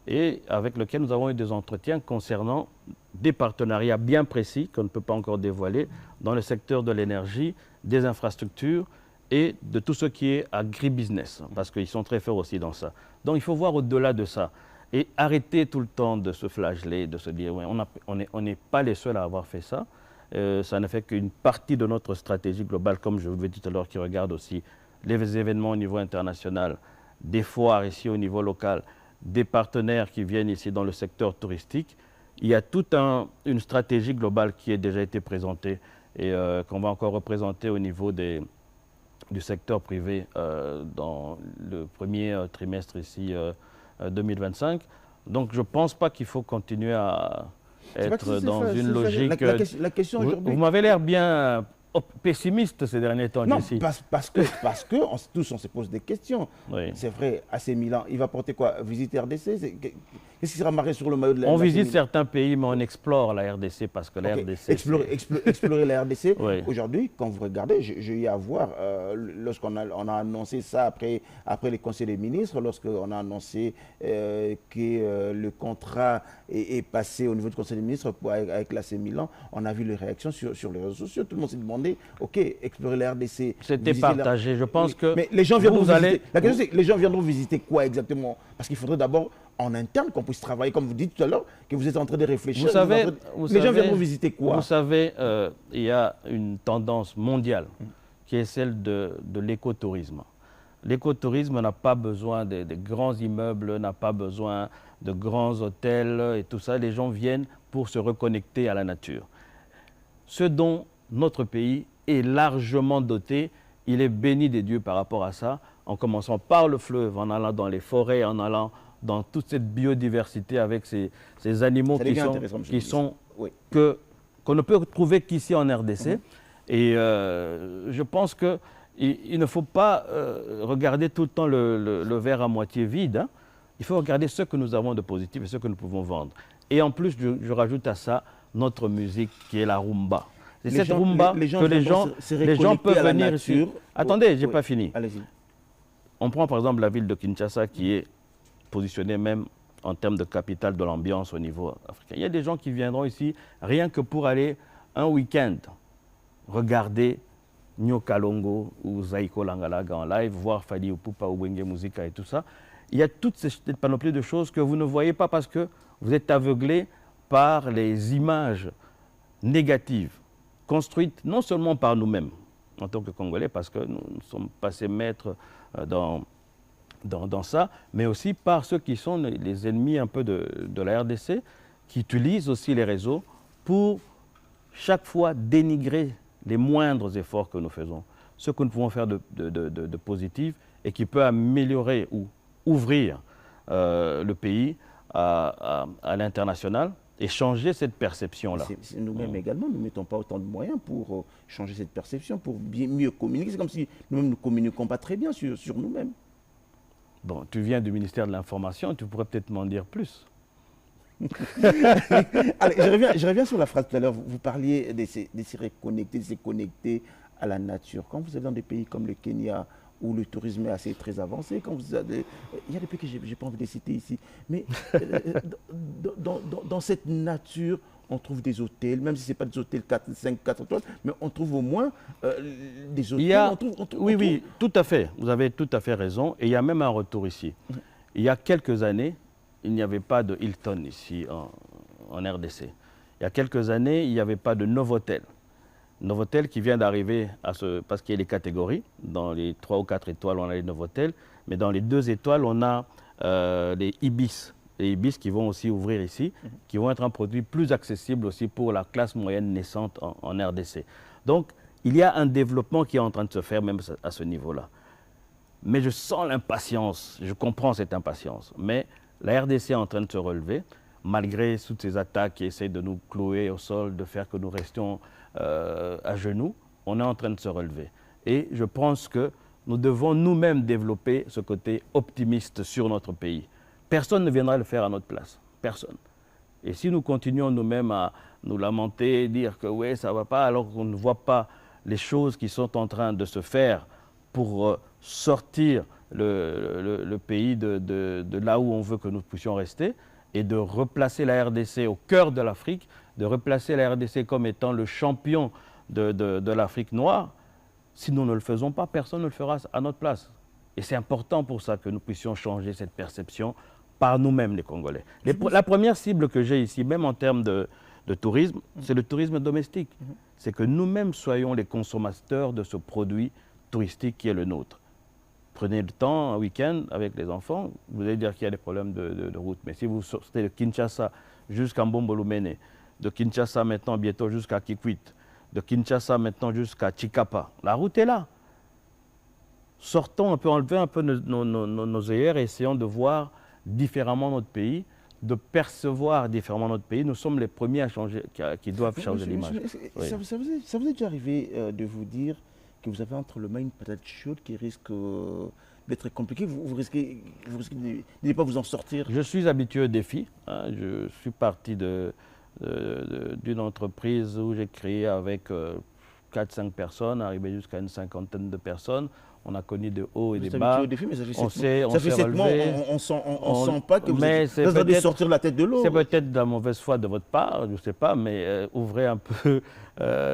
et avec lequel nous avons eu des entretiens concernant des partenariats bien précis qu'on ne peut pas encore dévoiler dans le secteur de l'énergie, des infrastructures et de tout ce qui est agribusiness, parce qu'ils sont très forts aussi dans ça. Donc il faut voir au-delà de ça et arrêter tout le temps de se flageller, de se dire ouais, on n'est pas les seuls à avoir fait ça. Ça ne fait qu'une partie de notre stratégie globale, comme je vous l'ai dit tout à l'heure, qui regarde aussi les événements au niveau international, des foires ici au niveau local, des partenaires qui viennent ici dans le secteur touristique. Il y a toute une stratégie globale qui a déjà été présentée et qu'on va encore représenter au niveau du secteur privé dans le premier trimestre ici 2025. Donc je ne pense pas qu'il faut continuer à être dans une logique... La question aujourd'hui... Vous m'avez l'air bien pessimiste ces derniers temps. Non, ici. parce que tous on se pose des questions. Oui. C'est vrai, AC Milan, il va porter quoi? Visiter RDC? Qu'est-ce qui sera marqué sur le maillot de la RDC? On visite certains pays, mais on explore la RDC parce que la RDC... Explorer la RDC. Oui. Aujourd'hui, quand vous regardez, j'ai eu à voir, lorsqu'on a annoncé ça après les conseils des ministres, lorsqu'on a annoncé que le contrat est passé au niveau du conseil des ministres avec l'AC Milan, on a vu les réactions sur les réseaux sociaux. Tout le monde s'est demandé, OK, explorer la RDC... C'était partagé, je pense que... Mais les gens viendront visiter... La question c'est, les gens viendront visiter quoi exactement? Parce qu'il faudrait d'abord, en interne, qu'on puisse travailler, comme vous dites tout à l'heure, que vous êtes en train de réfléchir. Vous savez, les gens viendront visiter quoi? Vous savez, il y a une tendance mondiale qui est celle de l'écotourisme. L'écotourisme n'a pas besoin de grands immeubles, n'a pas besoin de grands hôtels et tout ça. Les gens viennent pour se reconnecter à la nature. Ce dont notre pays est largement doté, il est béni des dieux par rapport à ça, en commençant par le fleuve, en allant dans les forêts, en allant dans toute cette biodiversité avec ces animaux qu'on ne peut trouver qu'ici en RDC. Et je pense qu'il ne faut pas regarder tout le temps le verre à moitié vide. Hein. Il faut regarder ce que nous avons de positif et ce que nous pouvons vendre. Et en plus, je rajoute à ça notre musique qui est la rumba. C'est cette rumba que les gens peuvent venir ici. Attendez, je n'ai pas fini. Allez-y. On prend par exemple la ville de Kinshasa qui est positionnée même en termes de capitale de l'ambiance au niveau africain. Il y a des gens qui viendront ici rien que pour aller un week-end regarder Nyo Kalongo ou Zaiko Langalaga en live, voir Fadi Opupa ou Wenge Musica et tout ça. Il y a toute cette panoplie de choses que vous ne voyez pas parce que vous êtes aveuglé par les images négatives construites non seulement par nous-mêmes en tant que Congolais, parce que nous sommes passés maîtres dans ça, mais aussi par ceux qui sont les ennemis un peu de la RDC, qui utilisent aussi les réseaux pour chaque fois dénigrer les moindres efforts que nous faisons, ce que nous pouvons faire de positif et qui peut améliorer ou ouvrir le pays à l'international et changer cette perception-là. Nous-mêmes également, nous ne mettons pas autant de moyens pour changer cette perception, pour mieux communiquer. C'est comme si nous-mêmes ne communiquons pas très bien sur nous-mêmes. Bon, tu viens du ministère de l'Information, tu pourrais peut-être m'en dire plus. Allez, je reviens sur la phrase tout à l'heure. Vous parliez de se reconnecter, de se connecter à la nature. Quand vous êtes dans des pays comme le Kenya, où le tourisme est assez très avancé, quand vous avez, il y a des pays que je n'ai pas envie de citer ici, mais dans cette nature, on trouve des hôtels, même si ce n'est pas des hôtels 5, 4 étoiles, mais on trouve au moins des hôtels. Oui, tout à fait. Vous avez tout à fait raison. Et il y a même un retour ici. Il y a quelques années, il n'y avait pas de Hilton ici en RDC. Il y a quelques années, il n'y avait pas de Novotel. Novotel qui vient d'arriver parce qu'il y a les catégories. Dans les 3 ou 4 étoiles, on a les Novotel. Mais dans les 2 étoiles, on a les Ibis. Les Ibis qui vont aussi ouvrir ici, qui vont être un produit plus accessible aussi pour la classe moyenne naissante en RDC. Donc, il y a un développement qui est en train de se faire même à ce niveau-là. Mais je sens l'impatience, je comprends cette impatience. Mais la RDC est en train de se relever, malgré toutes ces attaques qui essaient de nous clouer au sol, de faire que nous restions à genoux. On est en train de se relever. Et je pense que nous devons nous-mêmes développer ce côté optimiste sur notre pays. Personne ne viendra le faire à notre place. Personne. Et si nous continuons nous-mêmes à nous lamenter, dire que ouais, ça ne va pas, alors qu'on ne voit pas les choses qui sont en train de se faire pour sortir le pays de là où on veut que nous puissions rester et de replacer la RDC au cœur de l'Afrique, de replacer la RDC comme étant le champion de l'Afrique noire. Si nous ne le faisons pas, personne ne le fera à notre place. Et c'est important pour ça que nous puissions changer cette perception par nous-mêmes, les Congolais. La première cible que j'ai ici, même en termes de tourisme, c'est le tourisme domestique. C'est que nous-mêmes soyons les consommateurs de ce produit touristique qui est le nôtre. Prenez le temps, un week-end, avec les enfants, vous allez dire qu'il y a des problèmes de route. Mais si vous sortez de Kinshasa jusqu'à Mbombolumene, de Kinshasa maintenant bientôt jusqu'à Kikwit, de Kinshasa maintenant jusqu'à Chikapa, la route est là. Sortons un peu, enlevons un peu nos œillères et essayons de voir différemment notre pays, de percevoir différemment notre pays. Nous sommes les premiers à changer, qui doivent changer l'image. Ça vous est déjà arrivé de vous dire que vous avez entre les mains une patate chaude qui risque d'être compliquée, vous risquez de ne pas vous en sortir? Je suis habitué au défi. Je suis parti d'une entreprise où j'ai créé avec 4-5 personnes, arrivé jusqu'à une cinquantaine de personnes. On a connu des hauts et des bas. Au défi, mais ça fait 7 mois, on ne sent pas que vous allez sortir la tête de l'eau. C'est peut-être de la mauvaise foi de votre part, je ne sais pas, mais ouvrez un peu,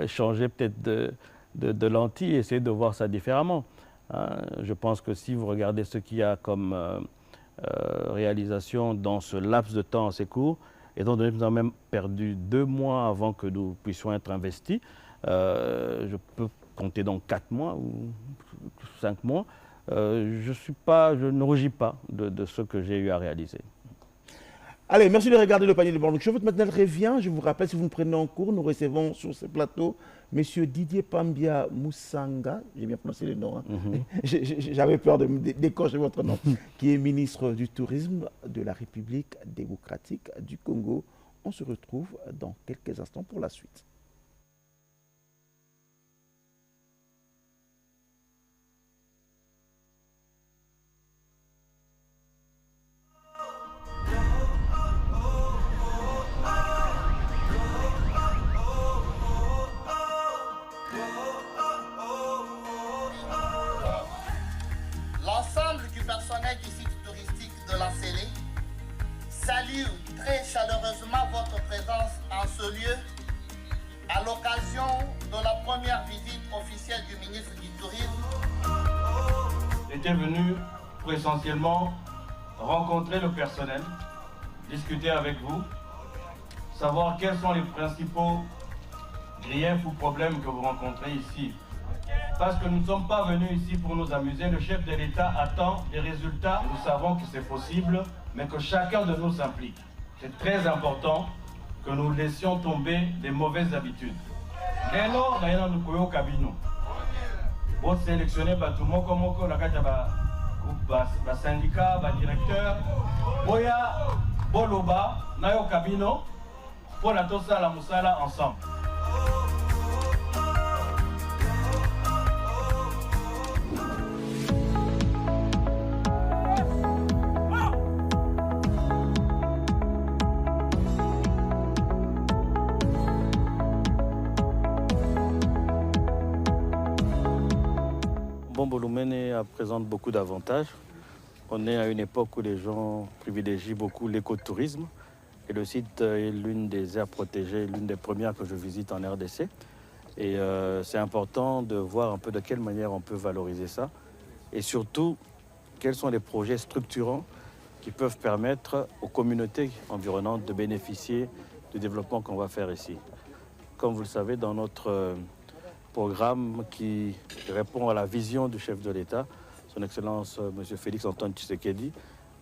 changez peut-être de lentille, essayez de voir ça différemment. Je pense que si vous regardez ce qu'il y a comme réalisation dans ce laps de temps assez court, étant donné que nous avons même perdu 2 mois avant que nous puissions être investis, je peux compter dans 4 mois ou 5 mois, je ne rougis pas de ce que j'ai eu à réaliser. Allez, merci de regarder le panier de Bordeaux. Votre matinale revient. Je vous rappelle, si vous nous prenez en cours, nous recevons sur ce plateau M. Didier Pambia Moussanga, j'ai bien prononcé le nom, j'avais peur de décocher votre nom, qui est ministre du Tourisme de la République démocratique du Congo. On se retrouve dans quelques instants pour la suite. Salue très chaleureusement votre présence en ce lieu à l'occasion de la première visite officielle du ministre du Tourisme. J'étais venu pour essentiellement rencontrer le personnel, discuter avec vous, savoir quels sont les principaux griefs ou problèmes que vous rencontrez ici. Parce que nous ne sommes pas venus ici pour nous amuser, le chef de l'État attend des résultats. Nous savons que c'est possible, mais que chacun de nous s'implique. C'est très important que nous laissions tomber les mauvaises habitudes. Lelo, naina nukoyo kabino. Vous sélectionnez tout le monde comme la carte ba syndicat, ba directeur. Boya, boloba, nayo kabino, pour la tosa la musala ensemble. Mbombolumene présente beaucoup d'avantages. On est à une époque où les gens privilégient beaucoup l'écotourisme. Et le site est l'une des aires protégées, l'une des premières que je visite en RDC. Et c'est important de voir un peu de quelle manière on peut valoriser ça. Et surtout, quels sont les projets structurants qui peuvent permettre aux communautés environnantes de bénéficier du développement qu'on va faire ici. Comme vous le savez, dans notre programme qui répond à la vision du chef de l'État, son Excellence M. Félix Antoine Tshisekedi,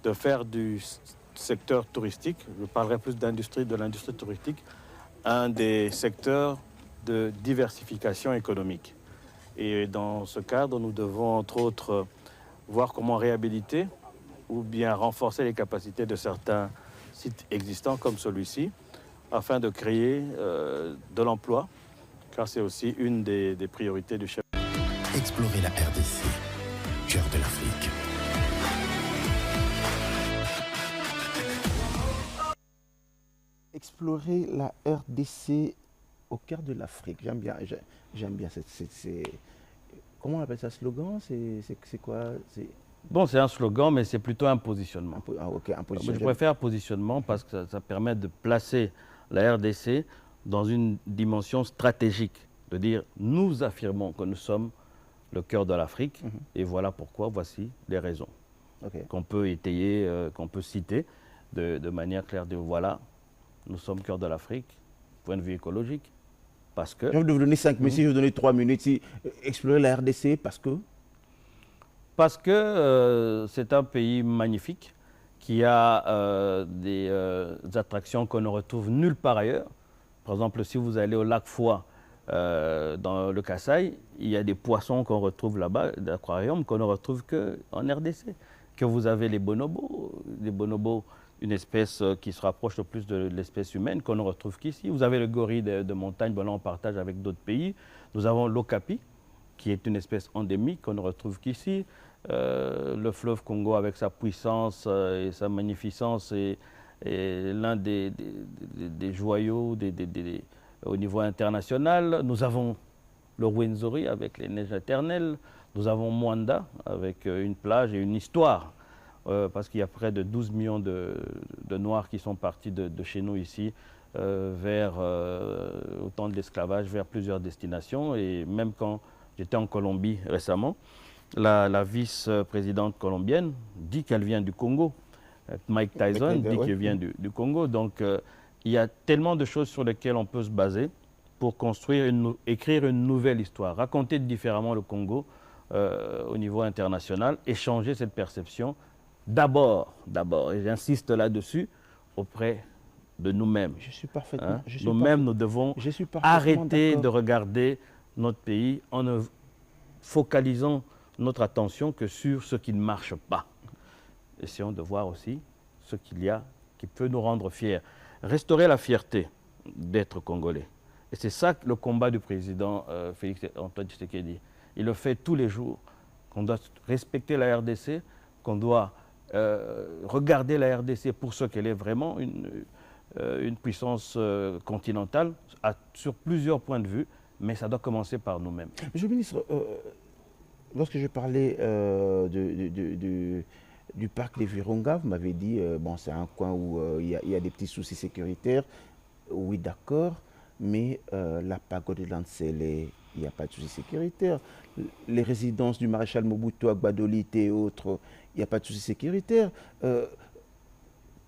de faire du secteur touristique, je parlerai plus de l'industrie touristique, un des secteurs de diversification économique. Et dans ce cadre, nous devons entre autres voir comment réhabiliter ou bien renforcer les capacités de certains sites existants comme celui-ci, afin de créer de l'emploi, car c'est aussi une des priorités du chef. Explorer la RDC, cœur de l'Afrique. explorer la RDC au cœur de l'Afrique. J'aime bien comment on appelle ça, slogan? C'est quoi? Bon, c'est un slogan, mais c'est plutôt un positionnement. Un positionnement. Je préfère positionnement parce que ça permet de placer la RDC dans une dimension stratégique, de dire nous affirmons que nous sommes le cœur de l'Afrique et voilà pourquoi, voici les raisons qu'on peut étayer, qu'on peut citer de manière claire, de voilà, nous sommes cœur de l'Afrique, point de vue écologique, parce que... Je vais vous donner 5 minutes, si je vous donner 3 minutes, explorer la RDC, parce que... Parce que c'est un pays magnifique qui a des attractions qu'on ne retrouve nulle part ailleurs. Par exemple, si vous allez au lac Foix, dans le Kasaï, il y a des poissons qu'on retrouve là-bas, d'aquarium, qu'on ne retrouve qu'en RDC. Que vous avez les bonobos, une espèce qui se rapproche le plus de l'espèce humaine, qu'on ne retrouve qu'ici. Vous avez le gorille de montagne, bon là on partage avec d'autres pays. Nous avons l'okapi, qui est une espèce endémique qu'on ne retrouve qu'ici. Le fleuve Congo avec sa puissance et sa magnificence est l'un des joyaux au niveau international. Nous avons le Rwenzori avec les neiges éternelles. Nous avons Mwanda avec une plage et une histoire. Parce qu'il y a près de 12 millions de Noirs qui sont partis de chez nous ici vers, au temps de l'esclavage, vers plusieurs destinations. Et même quand j'étais en Colombie récemment, la vice-présidente colombienne dit qu'elle vient du Congo. Mike Tyson dit qu'elle vient du Congo. Donc il y a tellement de choses sur lesquelles on peut se baser pour construire, écrire une nouvelle histoire, raconter différemment le Congo au niveau international et changer cette perception d'abord, et j'insiste là-dessus, auprès de nous-mêmes. Je suis parfaitement... Nous-mêmes, nous devons arrêter de regarder notre pays en ne focalisant notre attention que sur ce qui ne marche pas. Essayons de voir aussi ce qu'il y a qui peut nous rendre fiers. Restaurer la fierté d'être Congolais. Et c'est ça le combat du président Félix Antoine Tshisekedi. Il le fait tous les jours, qu'on doit respecter la RDC, qu'on doit regarder la RDC pour ce qu'elle est vraiment, une puissance continentale sur plusieurs points de vue, mais ça doit commencer par nous-mêmes. Monsieur le ministre, lorsque je parlais du parc des Virunga, vous m'avez dit, bon, c'est un coin où il y a des petits soucis sécuritaires. Oui, d'accord, mais la pagode de Lancelé, il n'y a pas de soucis sécuritaires. Les résidences du maréchal Mobutu à Gbadolite et autres, il n'y a pas de soucis sécuritaires.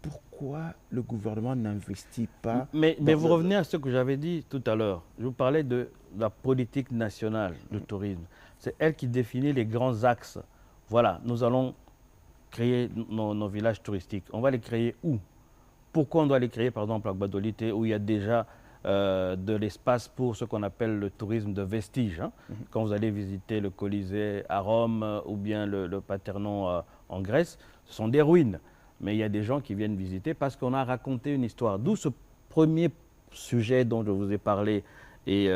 Pourquoi le gouvernement n'investit pas... Mais vous revenez à ce que j'avais dit tout à l'heure. Je vous parlais de la politique nationale du tourisme. C'est elle qui définit les grands axes. Voilà, nous allons créer nos villages touristiques. On va les créer où? Pourquoi on doit les créer, par exemple, à Gbadolite, où il y a déjà de l'espace pour ce qu'on appelle le tourisme de vestige. Quand vous allez visiter le Colisée à Rome ou bien le Paternon en Grèce, ce sont des ruines. Mais il y a des gens qui viennent visiter parce qu'on a raconté une histoire. D'où ce premier sujet dont je vous ai parlé, et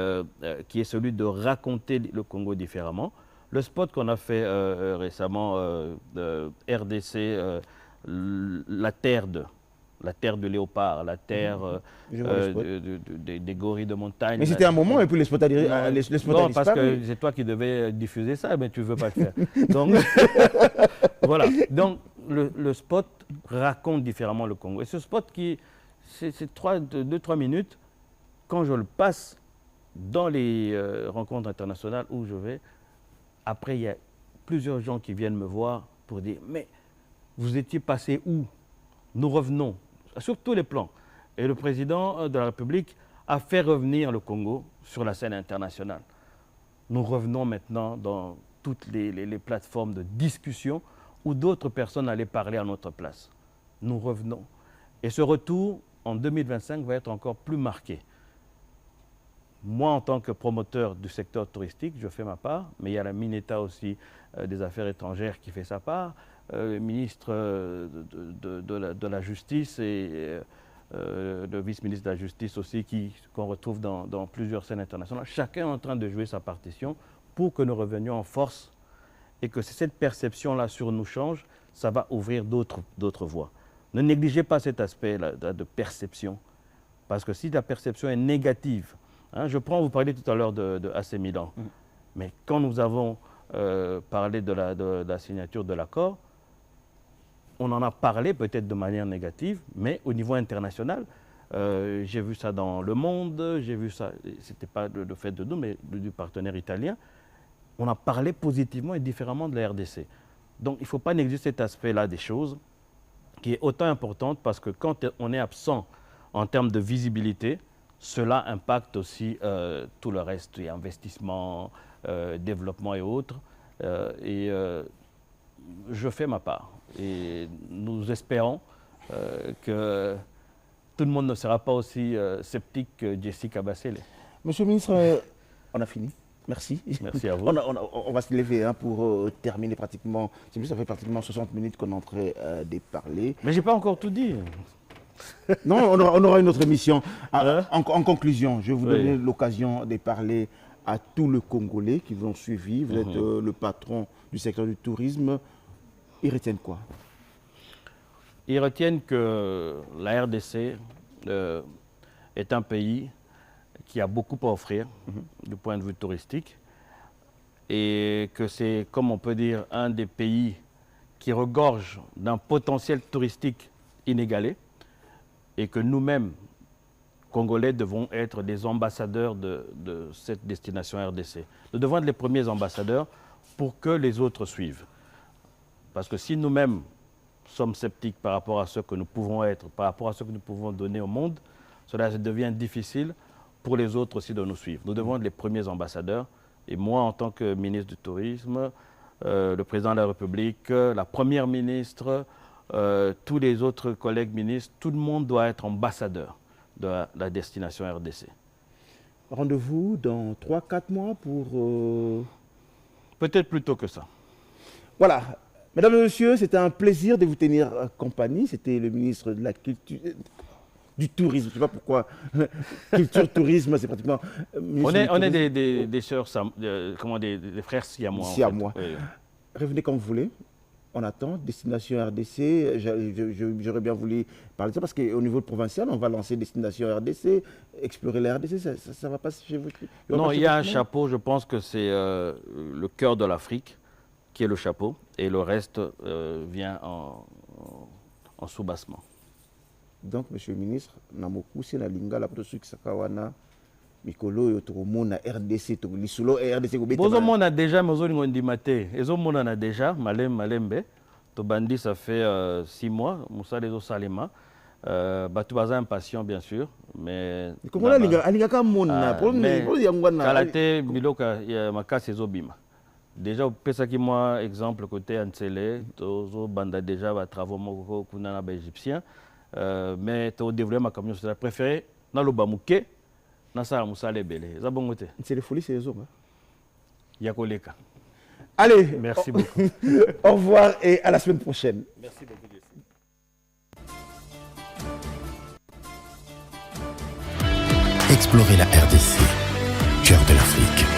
qui est celui de raconter le Congo différemment. Le spot qu'on a fait récemment, RDC, la terre de léopard, la terre des gorilles de montagne. Mais c'était un moment et puis les spots a disparu. Non, parce que c'est toi qui devais diffuser ça, mais tu ne veux pas le faire. Donc, voilà. Donc, le spot raconte différemment le Congo. Et ce spot c'est 2-3 minutes, quand je le passe dans les rencontres internationales où je vais, après il y a plusieurs gens qui viennent me voir pour dire « Mais vous étiez passé où? Nous revenons ». Sur tous les plans. Et le président de la République a fait revenir le Congo sur la scène internationale. Nous revenons maintenant dans toutes les plateformes de discussion où d'autres personnes allaient parler à notre place. Nous revenons. Et ce retour, en 2025, va être encore plus marqué. Moi, en tant que promoteur du secteur touristique, je fais ma part, mais il y a la Mineta aussi des Affaires étrangères qui fait sa part, le ministre de la Justice et le vice-ministre de la Justice aussi qu'on retrouve dans plusieurs scènes internationales. Chacun est en train de jouer sa partition pour que nous revenions en force et que cette perception-là sur nous change, ça va ouvrir d'autres voies. Ne négligez pas cet aspect-là de perception. Parce que si la perception est négative, hein, vous parliez tout à l'heure de AC Milan, mais quand nous avons parlé de la signature de l'accord, on en a parlé peut-être de manière négative, mais au niveau international, j'ai vu ça dans Le Monde, j'ai vu ça, ce n'était pas le fait de nous, mais du partenaire italien. On a parlé positivement et différemment de la RDC. Donc il ne faut pas négliger cet aspect-là des choses, qui est autant importante parce que quand on est absent en termes de visibilité, cela impacte aussi tout le reste, investissement, développement et autres. Je fais ma part. Et nous espérons que tout le monde ne sera pas aussi sceptique que Jessica Bassele. Monsieur le ministre, on a fini. Merci. Merci à vous. On va se lever hein, pour terminer pratiquement. C'est plus, ça fait pratiquement 60 minutes qu'on est en train de parler. Mais je n'ai pas encore tout dit. Non, on aura une autre émission. En conclusion, je vais vous donner l'occasion de parler à tous les Congolais qui vous ont suivi. Vous êtes le patron du secteur du tourisme. Ils retiennent quoi? Ils retiennent que la RDC est un pays qui a beaucoup à offrir du point de vue touristique et que c'est, comme on peut dire, un des pays qui regorge d'un potentiel touristique inégalé et que nous-mêmes, Congolais, devons être des ambassadeurs de cette destination RDC. Nous devons être les premiers ambassadeurs pour que les autres suivent. Parce que si nous-mêmes sommes sceptiques par rapport à ce que nous pouvons être, par rapport à ce que nous pouvons donner au monde, cela devient difficile pour les autres aussi de nous suivre. Nous devons être les premiers ambassadeurs. Et moi, en tant que ministre du Tourisme, le président de la République, la première ministre, tous les autres collègues ministres, tout le monde doit être ambassadeur de la destination RDC. Rendez-vous dans 3-4 mois pour... Peut-être plus tôt que ça. Voilà. Mesdames et messieurs, c'était un plaisir de vous tenir compagnie. C'était le ministre de la Culture... du tourisme, je ne sais pas pourquoi. Culture, tourisme, c'est pratiquement... On est des sœurs, des frères siamois. Siamois. En fait. Oui. Revenez quand vous voulez. On attend. Destination RDC. J'aurais bien voulu parler de ça parce qu'au niveau provincial, on va lancer Destination RDC, explorer la RDC. Ça ne va pas chez vous? Non, il y a un chapeau. Je pense que c'est le cœur de l'Afrique qui est le chapeau et le reste vient en sous-bassement. Donc, monsieur le ministre, namoku c'est la lingala pour ceux qui sakawana mikolo yo tokomona RDC to lisulo RDC ko beta. Bozo mona déjà mozo ngondi maté. Ezo mona na déjà malembe. To bandi ça fait 6 mois, Moussa les Salima. Batu baza impatient bien sûr, mais comment la linga ka mona pour yangwana. Kalate biloka ya makasi ezobima. Déjà pesa ki moi exemple côté Ansele, tozo banda déjà ba travaux moko kuna na ba égyptien. Mais tu as développé ma camion, c'est préféré dans le Bamouké, dans ça Moussale Belé. C'est les folies, c'est les hommes. Yakoleka. Allez, merci beaucoup. Au revoir et à la semaine prochaine. Merci beaucoup. Explorer la RDC, cœur de l'Afrique.